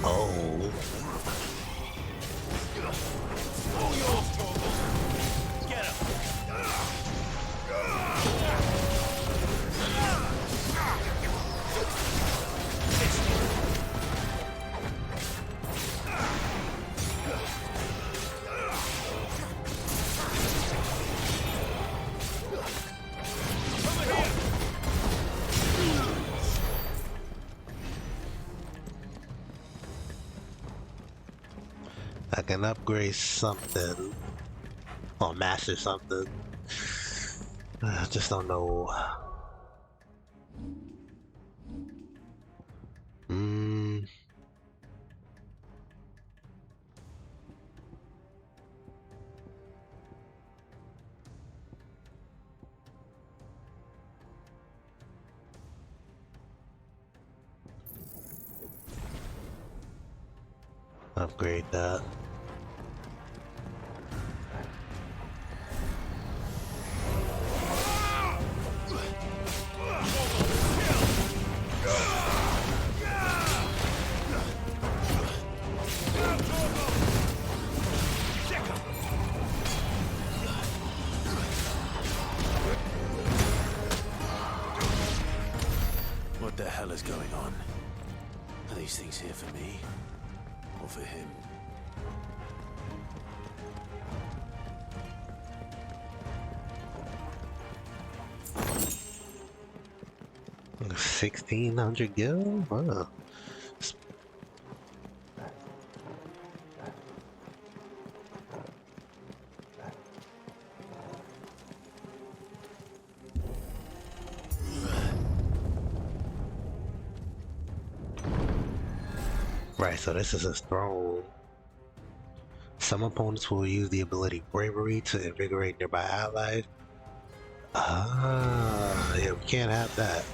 [SPEAKER 1] Oh. I can upgrade something or master something. I just don't know. Upgrade that.
[SPEAKER 4] What the hell is going on? Are these things here for me? Or for him?
[SPEAKER 1] $1,600 gil? Wow. Right, so this is his throne. Some opponents will use the ability Bravery to invigorate nearby allies. Ah, yeah, we can't have that.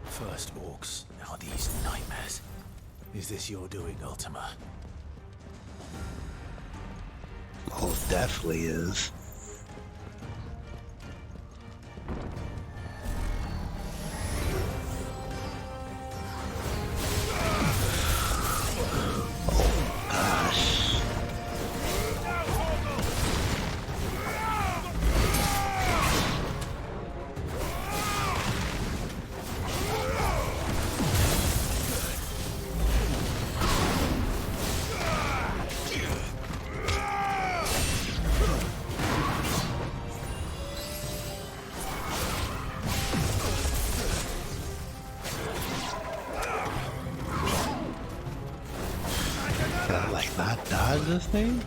[SPEAKER 4] First orcs, now these nightmares. Is this your doing, Ultima?
[SPEAKER 1] Most definitely is. Not dodge this thing?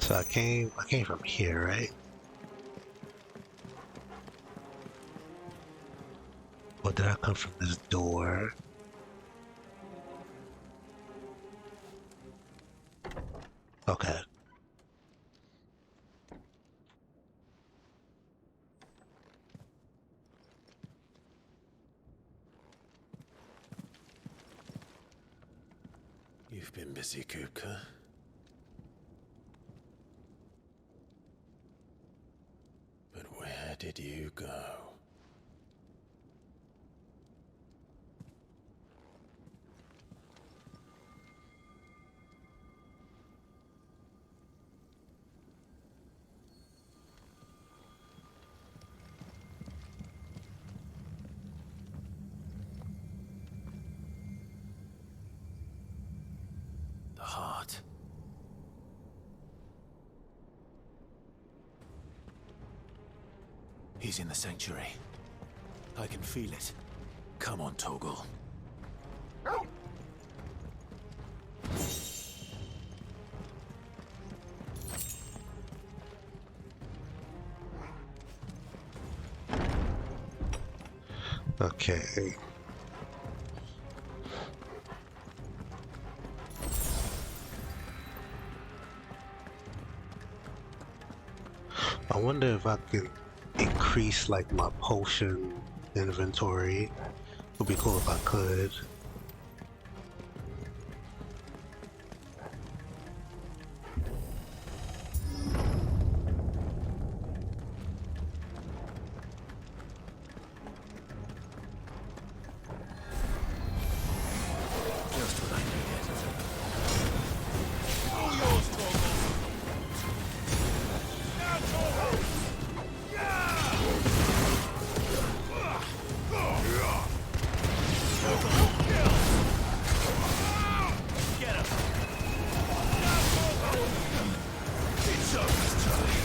[SPEAKER 1] So I came from here, right? Or did I come from this door? Okay.
[SPEAKER 4] You've been busy, Kupka. But where did you go? The heart. He's in the sanctuary. I can feel it. Come on, Torgal.
[SPEAKER 1] Okay. I wonder if I could increase like my potion inventory. Would be cool if I could.
[SPEAKER 4] Just what I needed.
[SPEAKER 5] All yours, Torgal. Now, Torgal. Get him. Now, Torgal. It's over time.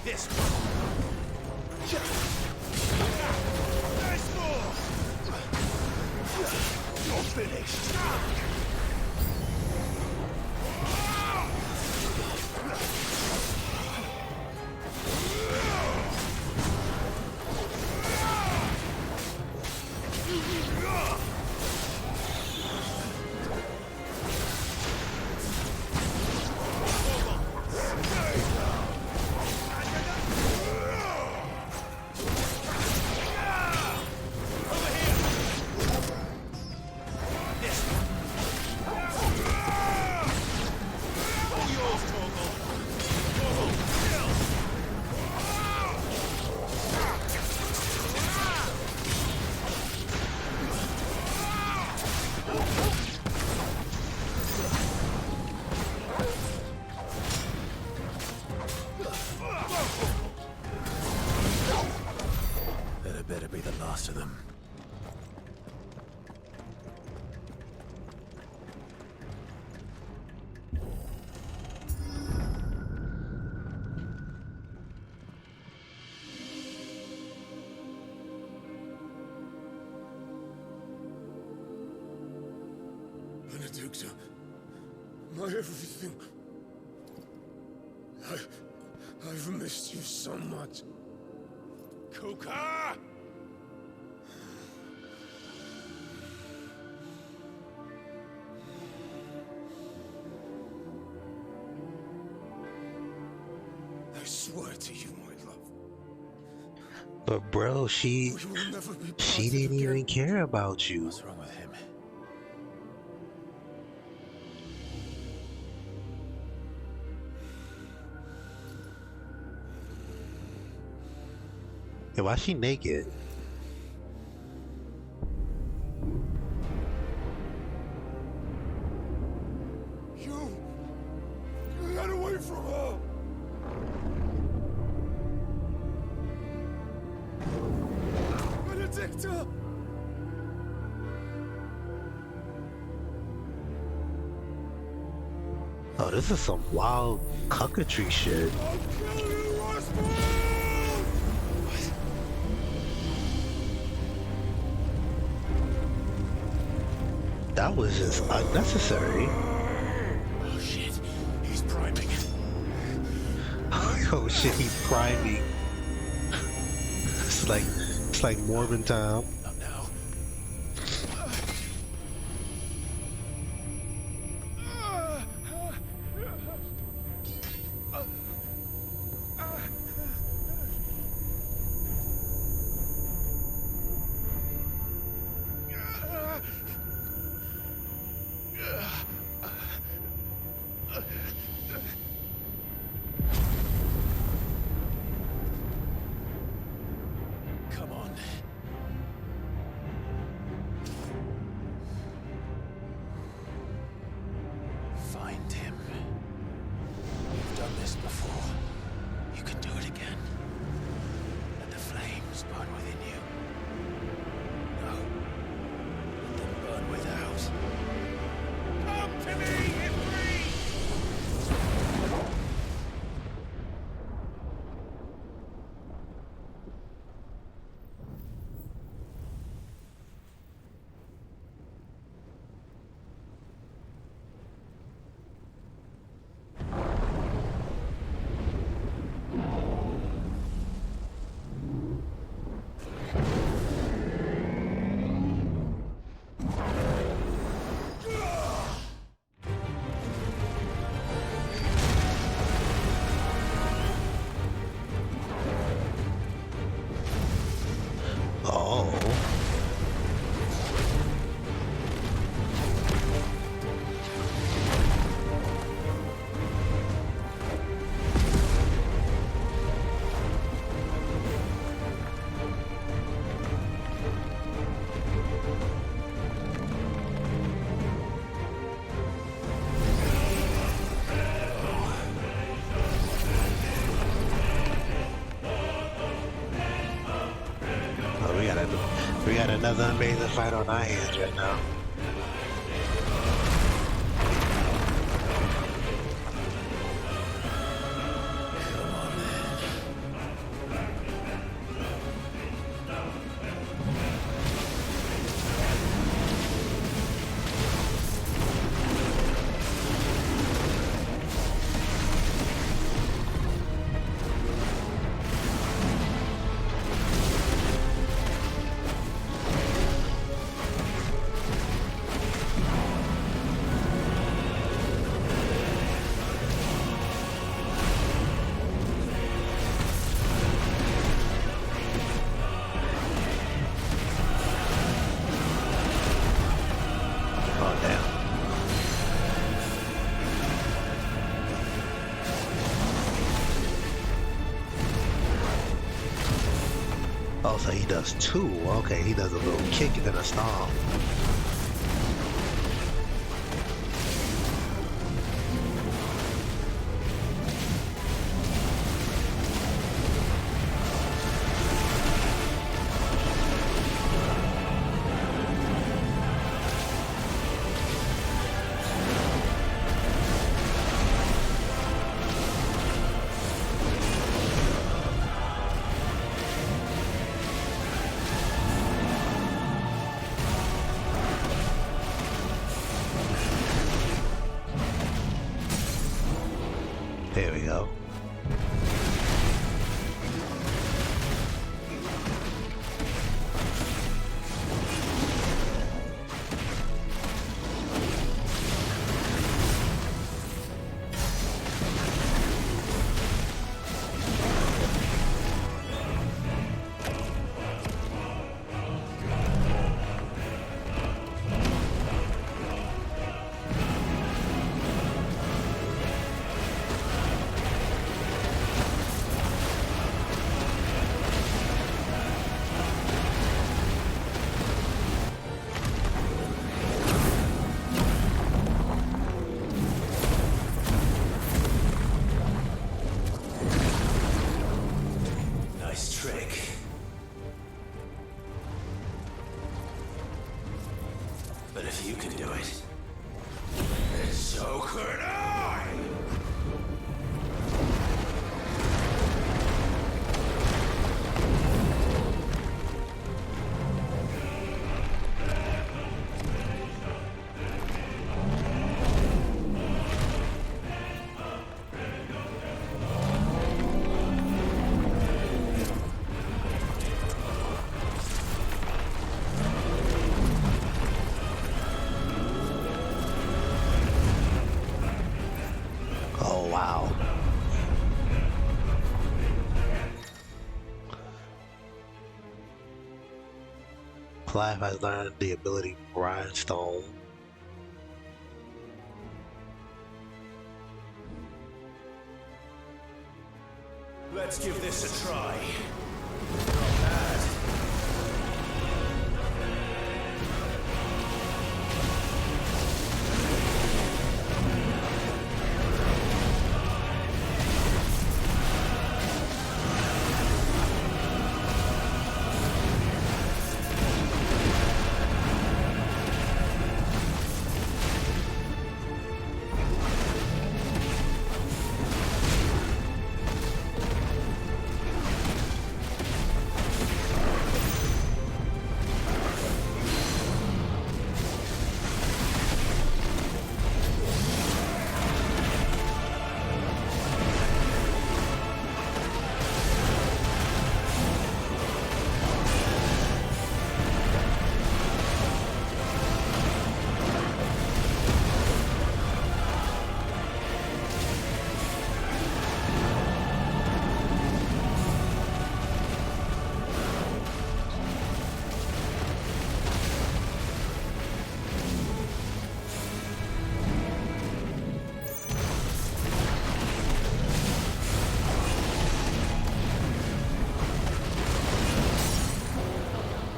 [SPEAKER 5] This one. There's more. You're finished. That better be the last of them. Benedicta, my everything. I've missed you so much. Kuka! I swear to you, my love.
[SPEAKER 1] But bro, she didn't even care about you.
[SPEAKER 4] What's wrong with him?
[SPEAKER 1] Hey, why is she naked?
[SPEAKER 5] You get away from her! Benedicta!
[SPEAKER 1] Oh, this is some wild cucketry shit.
[SPEAKER 5] I'll kill you, Rosfield!
[SPEAKER 1] That was just unnecessary.
[SPEAKER 12] Oh shit, he's priming.
[SPEAKER 1] Oh shit, he's priming. It's like Morbin time.
[SPEAKER 12] Not now. Come on. Find him. You've done this before. You can do it again. Let the flames burn within you. No. Let them burn without. Come to me, Ifrit!
[SPEAKER 1] Oh. We got another amazing fight on our hands right now. Oh, so he does two. Okay, he does a little kick and then a stomp. There we go.
[SPEAKER 4] But if you can do it, then so could I!
[SPEAKER 1] Oh, wow. Clive has learned the ability Grindstone.
[SPEAKER 5] Let's give this a try.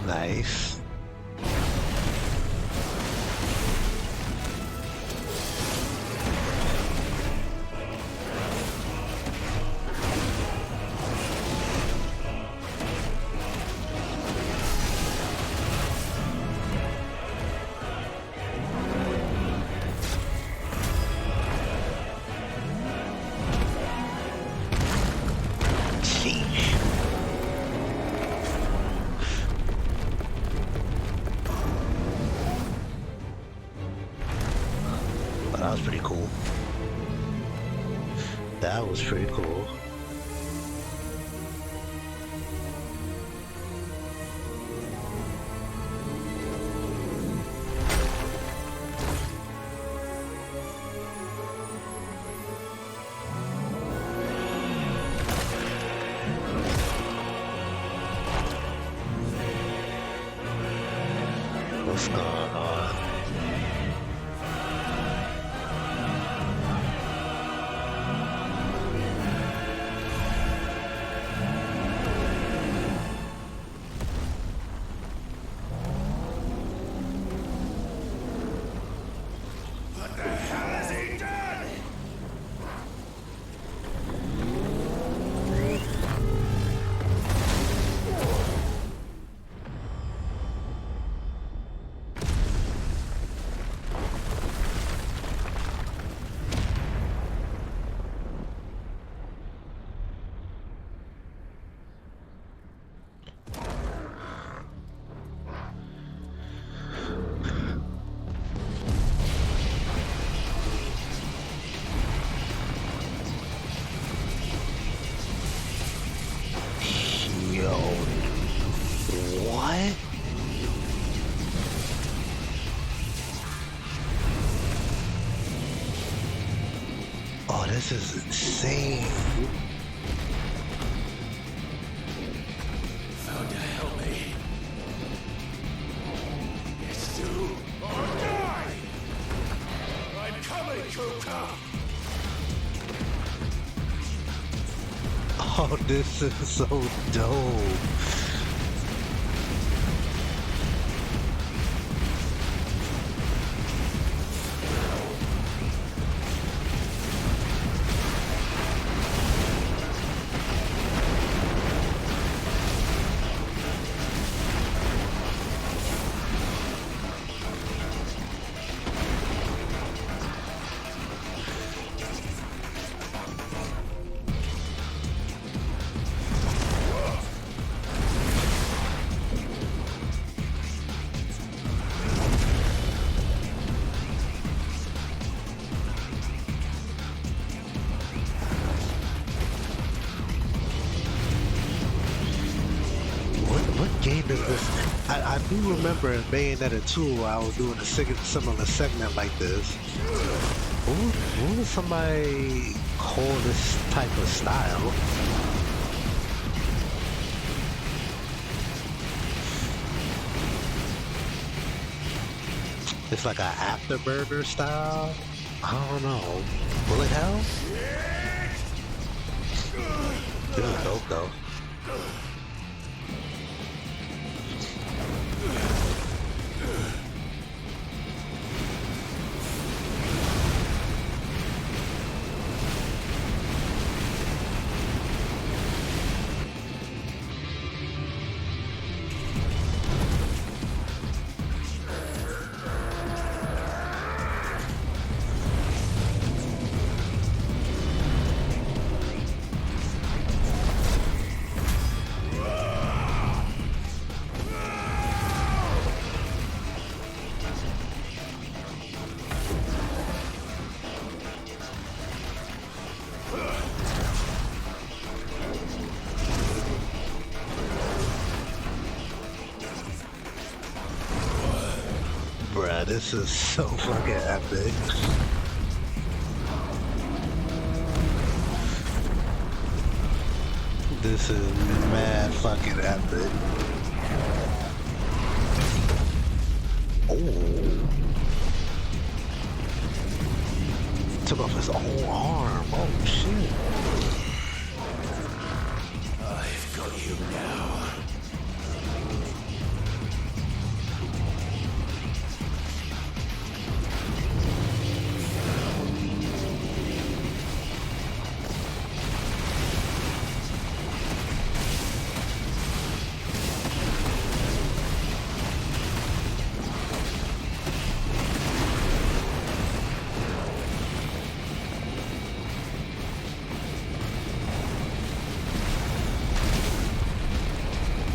[SPEAKER 1] Nice. That was pretty cool. That was pretty cool. What's going on?
[SPEAKER 5] What the hell has he done?
[SPEAKER 1] Yo, what? Oh, this is insane.
[SPEAKER 5] Found to help me. It's do or die! I'm coming, Kuka!
[SPEAKER 1] Oh, this is so dope. I do remember in Bayonetta 2, I was doing a similar segment like this. What would somebody call this type of style? It's like an afterburner style? I don't know. Bullet hell? This is dope though. Bruh, this is so fucking epic. This is mad fucking epic. Oh. Took off his whole arm. Oh shit.
[SPEAKER 5] I've got you now.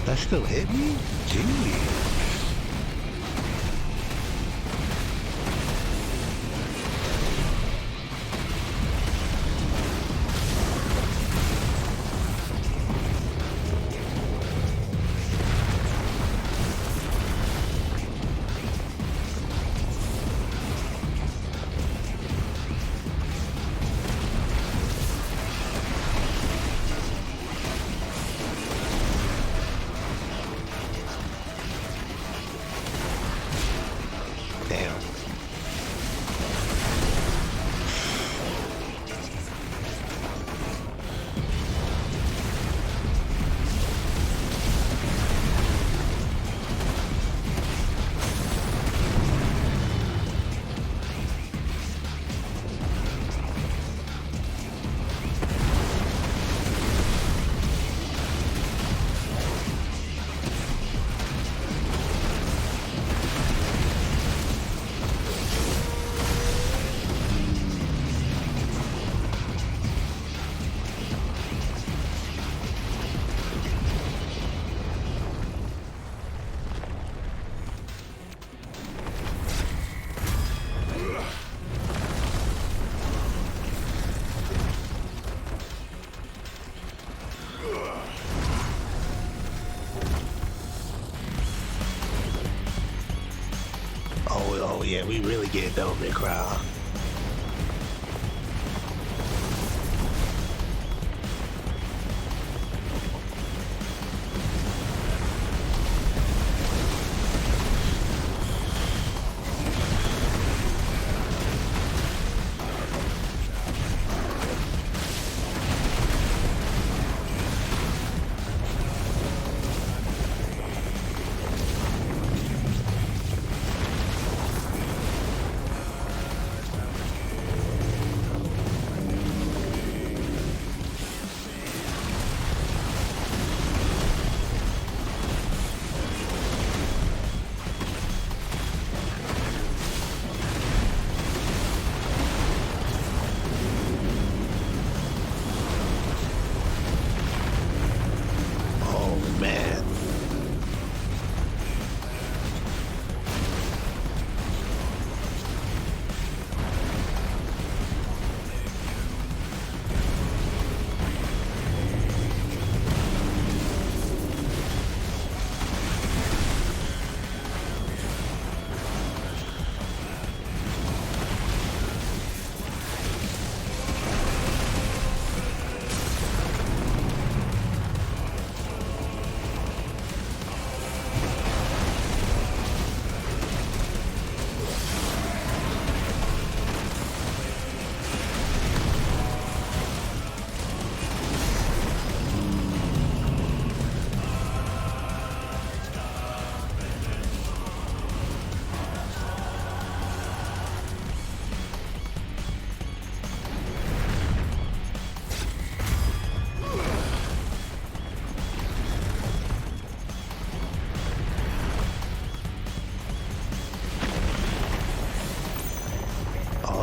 [SPEAKER 1] That still hit me? Gee. Oh yeah, we really get dope in crowd.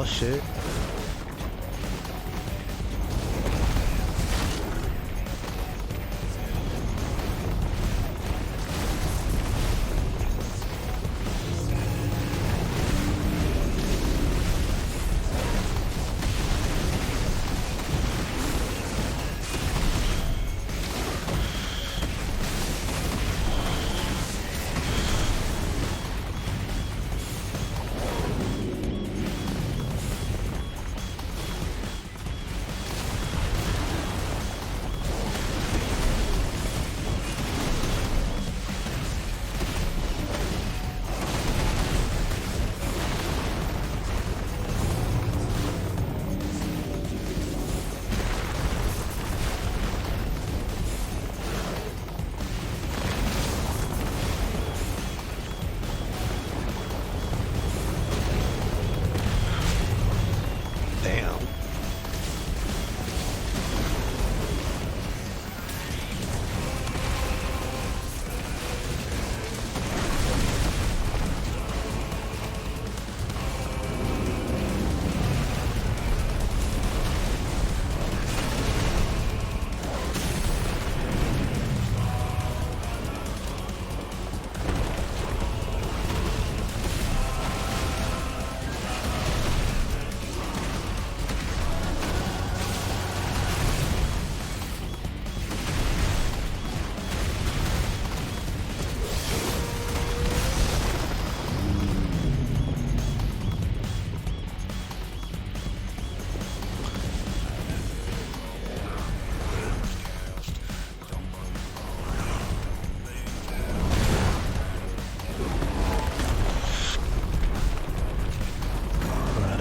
[SPEAKER 1] Oh shit.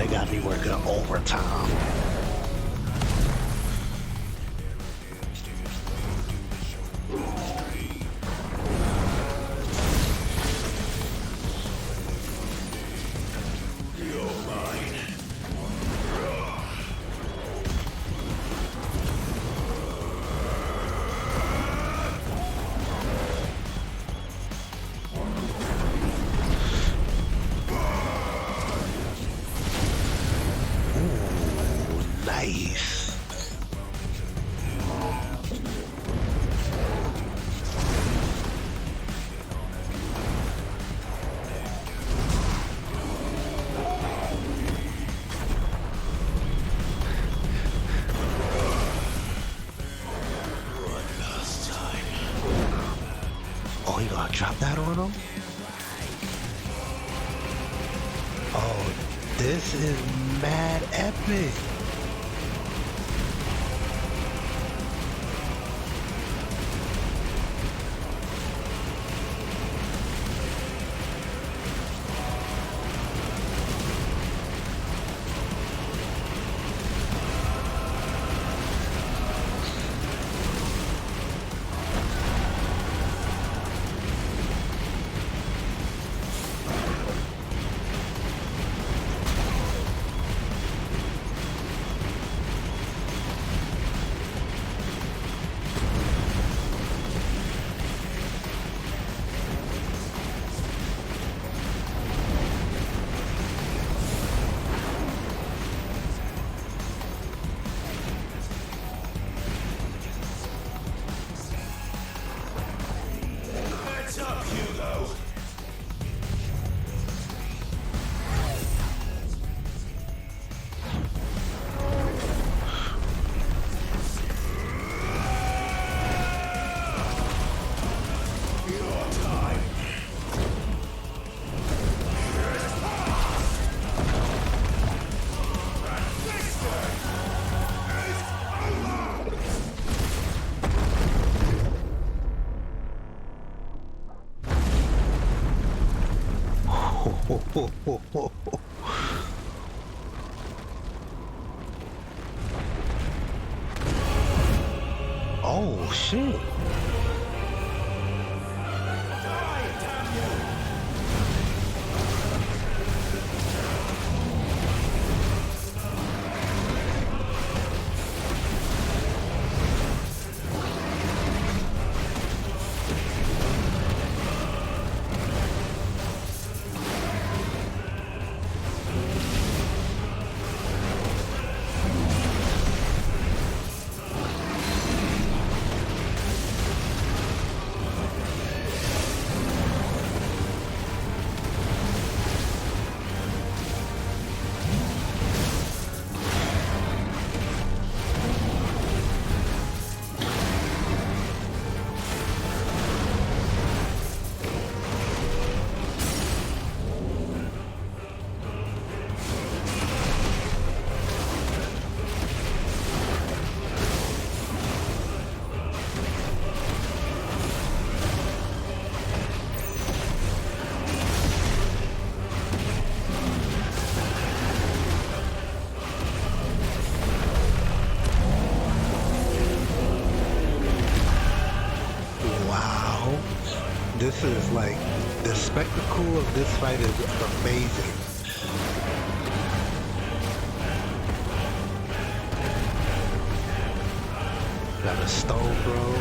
[SPEAKER 1] Got me working overtime. Oh, you gonna drop that on him? Oh, this is mad epic. Oh shit. this is like, the spectacle of this fight is amazing. Got a stone throw.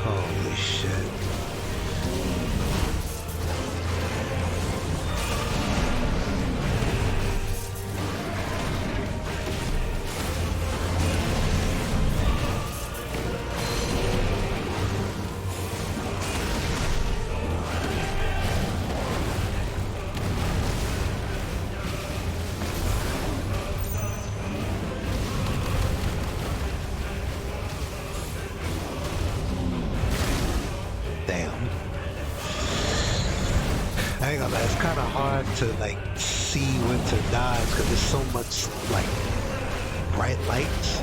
[SPEAKER 1] Holy shit. I ain't gonna lie, it's kind of hard to like see when to dodge because there's so much like bright lights.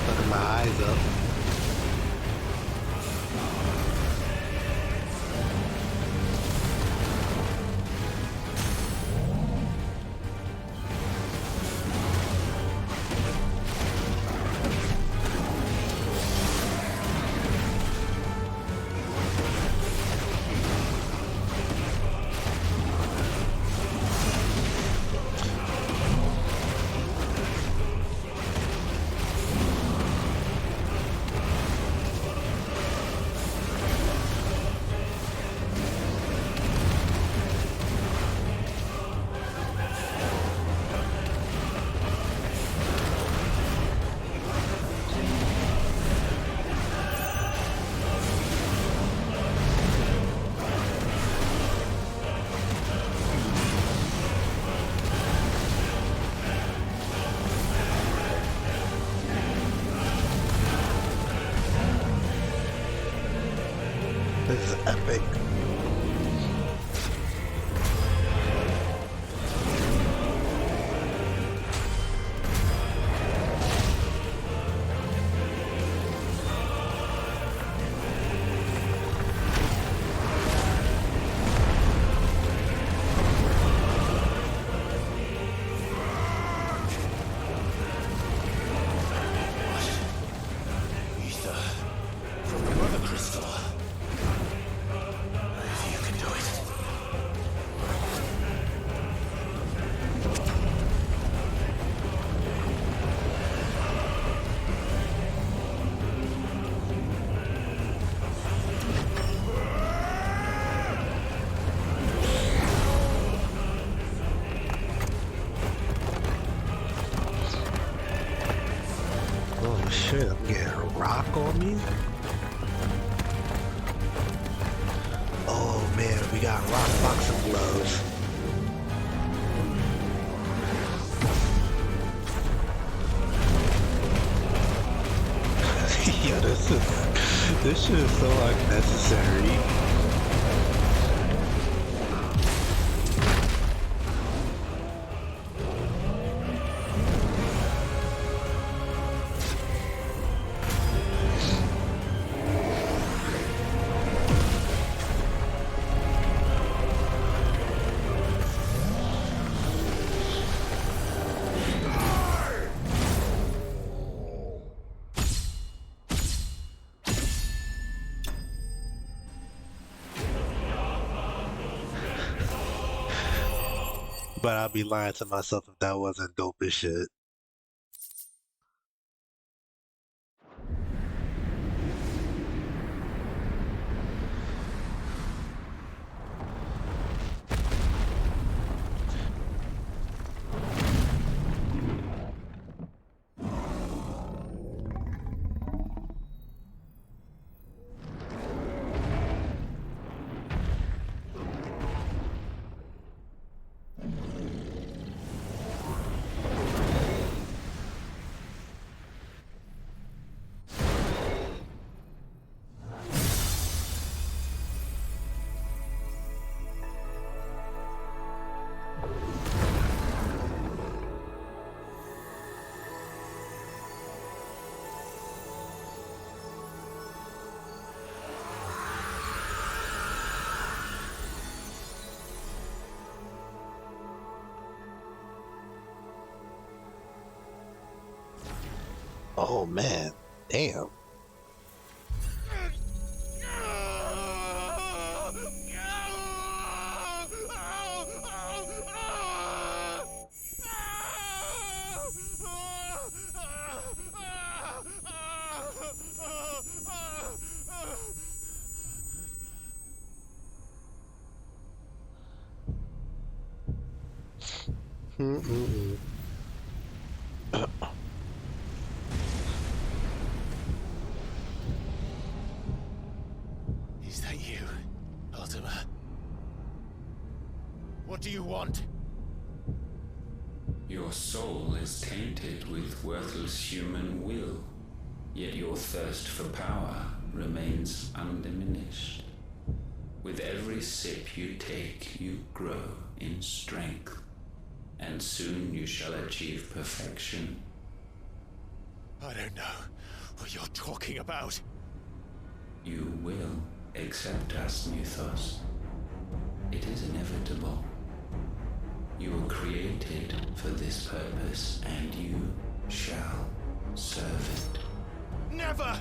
[SPEAKER 1] Fucking my eyes up. This is epic. Oh shit, I'm getting a rock on me. Oh man, we got rock boxing gloves. Yeah, this shit is so unnecessary. But I'll be lying to myself if that wasn't dope as shit. Oh man, damn. Mm-mm-mm.
[SPEAKER 12] Is that you, Ultima? What do you want?
[SPEAKER 6] Your soul is tainted with worthless human will, yet your thirst for power remains undiminished. With every sip you take, you grow in strength, and soon you shall achieve perfection.
[SPEAKER 12] I don't know what you're talking about.
[SPEAKER 6] You will accept us, Mythos. It is inevitable. You were created for this purpose, and you shall serve it.
[SPEAKER 12] Never!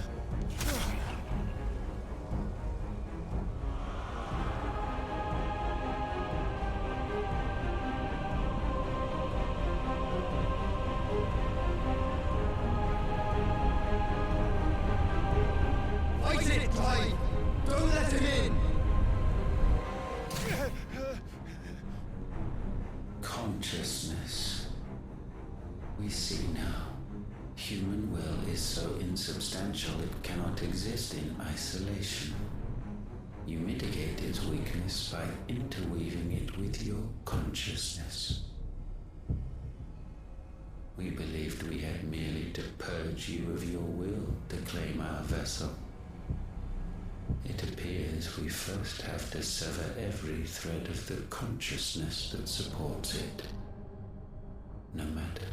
[SPEAKER 5] Fight it, Clive! Don't let him in!
[SPEAKER 6] Consciousness. We see now. Human will is so insubstantial it cannot exist in isolation. You mitigate its weakness by interweaving it with your consciousness. We believed we had merely to purge you of your will to claim our vessel. It appears we first have to sever every thread of the consciousness that supports it. No matter.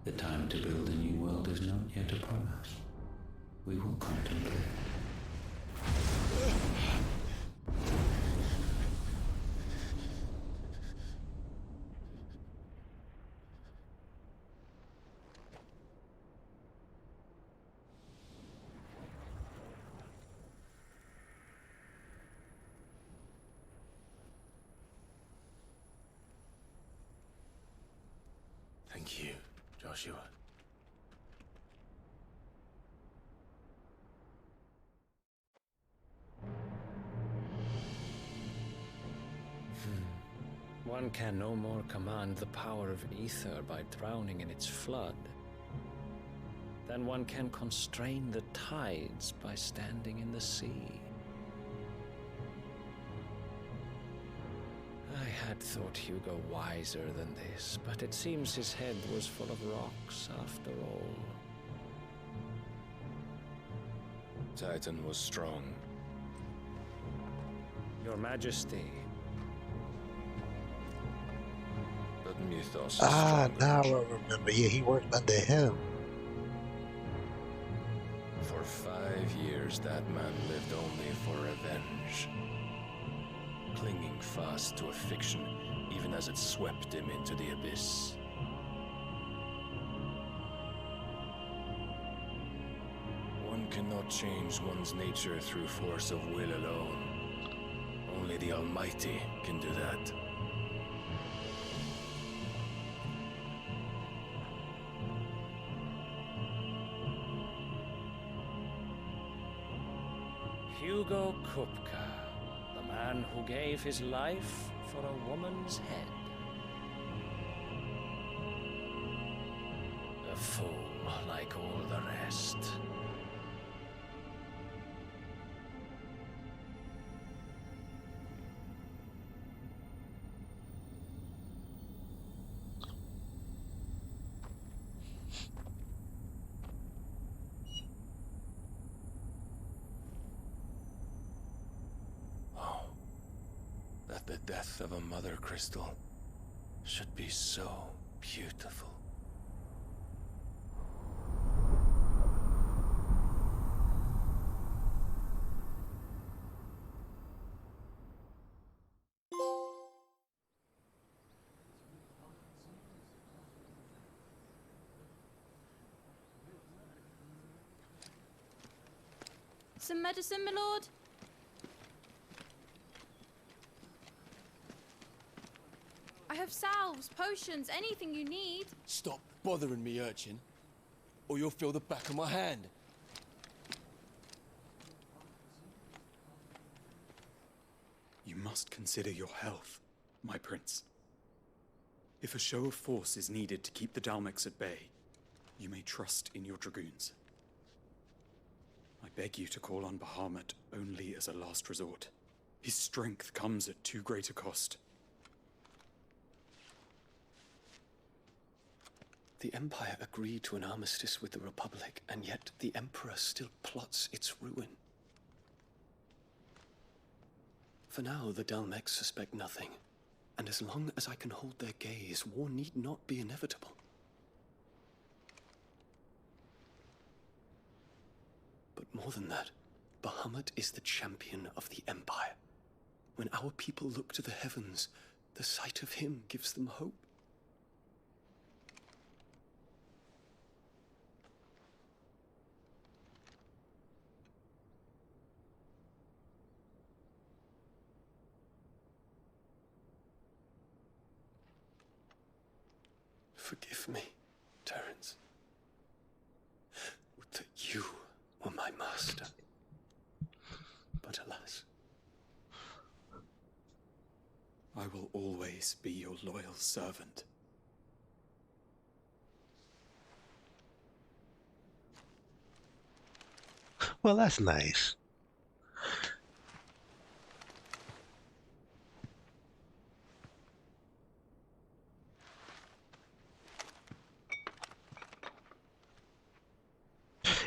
[SPEAKER 6] The time to build a new world is not yet upon us. We will contemplate.
[SPEAKER 12] Thank you, Joshua.
[SPEAKER 13] One can no more command the power of ether by drowning in its flood than one can constrain the tides by standing in the sea. I had thought Hugo wiser than this, but it seems his head was full of rocks after all.
[SPEAKER 11] Titan was strong.
[SPEAKER 13] Your Majesty.
[SPEAKER 11] But Mythos is
[SPEAKER 1] Ah,
[SPEAKER 11] stronger.
[SPEAKER 1] now I remember. Yeah, he worked under him.
[SPEAKER 11] For 5 years, that man lived only for revenge. Clinging fast to a fiction, even as it swept him into the abyss. One cannot change one's nature through force of will alone. Only the Almighty can do that.
[SPEAKER 13] Hugo Kupka, the man who gave his life for a woman's head. A fool like all the rest.
[SPEAKER 11] That the death of a mother crystal should be so beautiful.
[SPEAKER 3] Some medicine, my lord? I have salves, potions, anything you need.
[SPEAKER 14] Stop bothering me, urchin, or you'll feel the back of my hand.
[SPEAKER 23] You must consider your health, my prince. If a show of force is needed to keep the Dalmex at bay, you may trust in your dragoons. I beg you to call on Bahamut only as a last resort. His strength comes at too great a cost.
[SPEAKER 13] The Empire agreed to an armistice with the Republic, and yet the Emperor still plots its ruin. For now, the Dalmex suspect nothing, and as long as I can hold their gaze, war need not be inevitable. But more than that, Bahamut is the champion of the Empire. When our people look to the heavens, the sight of him gives them hope. Forgive me, Terence. Would that you were my master. But alas.
[SPEAKER 23] I will always be your loyal servant.
[SPEAKER 1] Well, that's nice.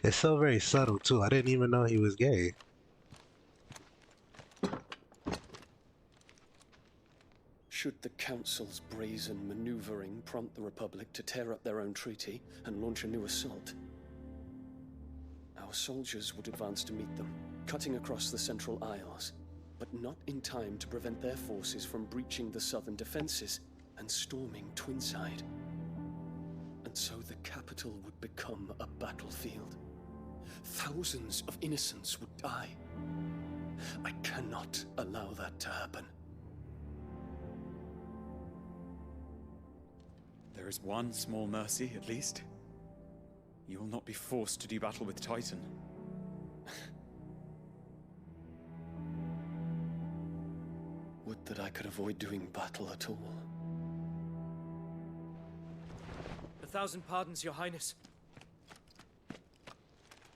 [SPEAKER 1] It's so very subtle too. I didn't even know he was gay.
[SPEAKER 13] Should the Council's brazen maneuvering prompt the Republic to tear up their own treaty and launch a new assault, our soldiers would advance to meet them, cutting across the Central Isles, but not in time to prevent their forces from breaching the southern defenses and storming Twinside. And so the capital would become a battlefield. Thousands of innocents would die. I cannot allow that to happen.
[SPEAKER 23] There is one small mercy, at least. You will not be forced to do battle with Titan.
[SPEAKER 13] Would that I could avoid doing battle at all.
[SPEAKER 24] 1,000 pardons, Your Highness.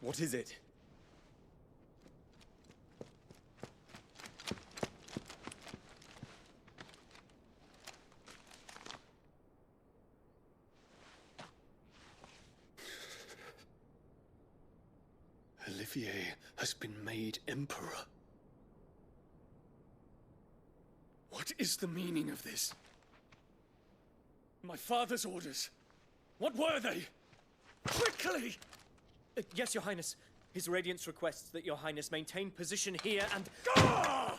[SPEAKER 23] What is it?
[SPEAKER 13] Olivier has been made Emperor. What is the meaning of this?
[SPEAKER 24] My father's orders. What were they? Quickly! Yes, Your Highness. His Radiance requests that Your Highness maintain position here and... Ah!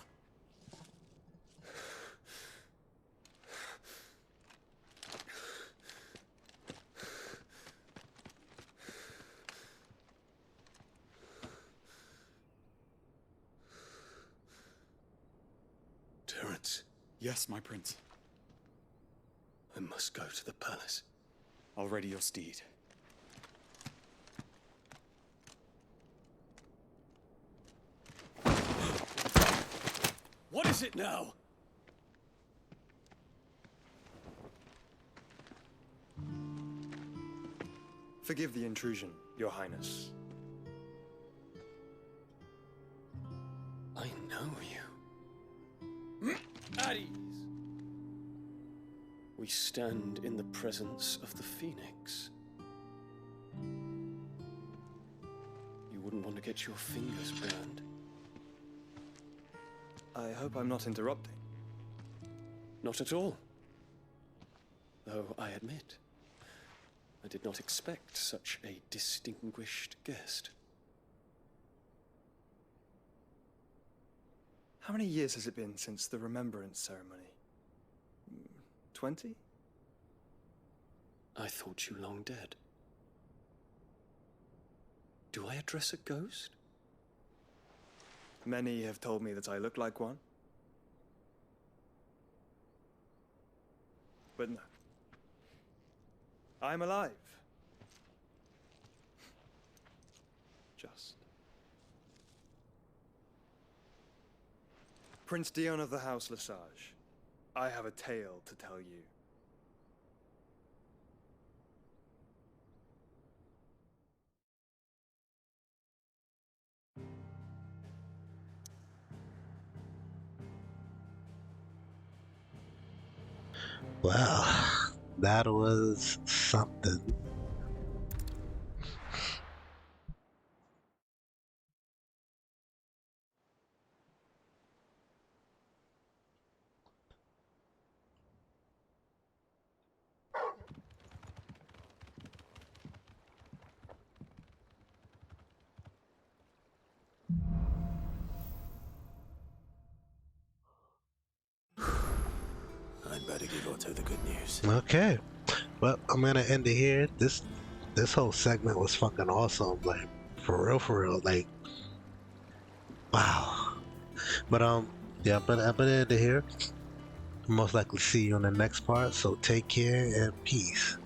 [SPEAKER 13] Terence.
[SPEAKER 23] Yes, my prince.
[SPEAKER 13] I must go to the palace.
[SPEAKER 23] I'll ready your steed.
[SPEAKER 24] What is it now?
[SPEAKER 25] Forgive the intrusion, Your Highness.
[SPEAKER 13] I know you.
[SPEAKER 24] At ease.
[SPEAKER 13] We stand in the presence of the Phoenix. You wouldn't want to get your fingers burned.
[SPEAKER 25] I hope I'm not interrupting.
[SPEAKER 13] Not at all. Though I admit, I did not expect such a distinguished guest.
[SPEAKER 25] How many years has it been since the Remembrance ceremony? 20?
[SPEAKER 13] I thought you long dead. Do I address a ghost?
[SPEAKER 25] Many have told me that I look like one. But no. I'm alive. Just. Prince Dion of the House Lesage, I have a tale to tell you.
[SPEAKER 1] Well, that was something.
[SPEAKER 4] I'd better give Otto the good news.
[SPEAKER 1] Okay, well, I'm gonna end it here. This whole segment was fucking awesome, like for real, like wow. But yeah, but I'm gonna end it here. Most likely see you in the next part. So take care and peace.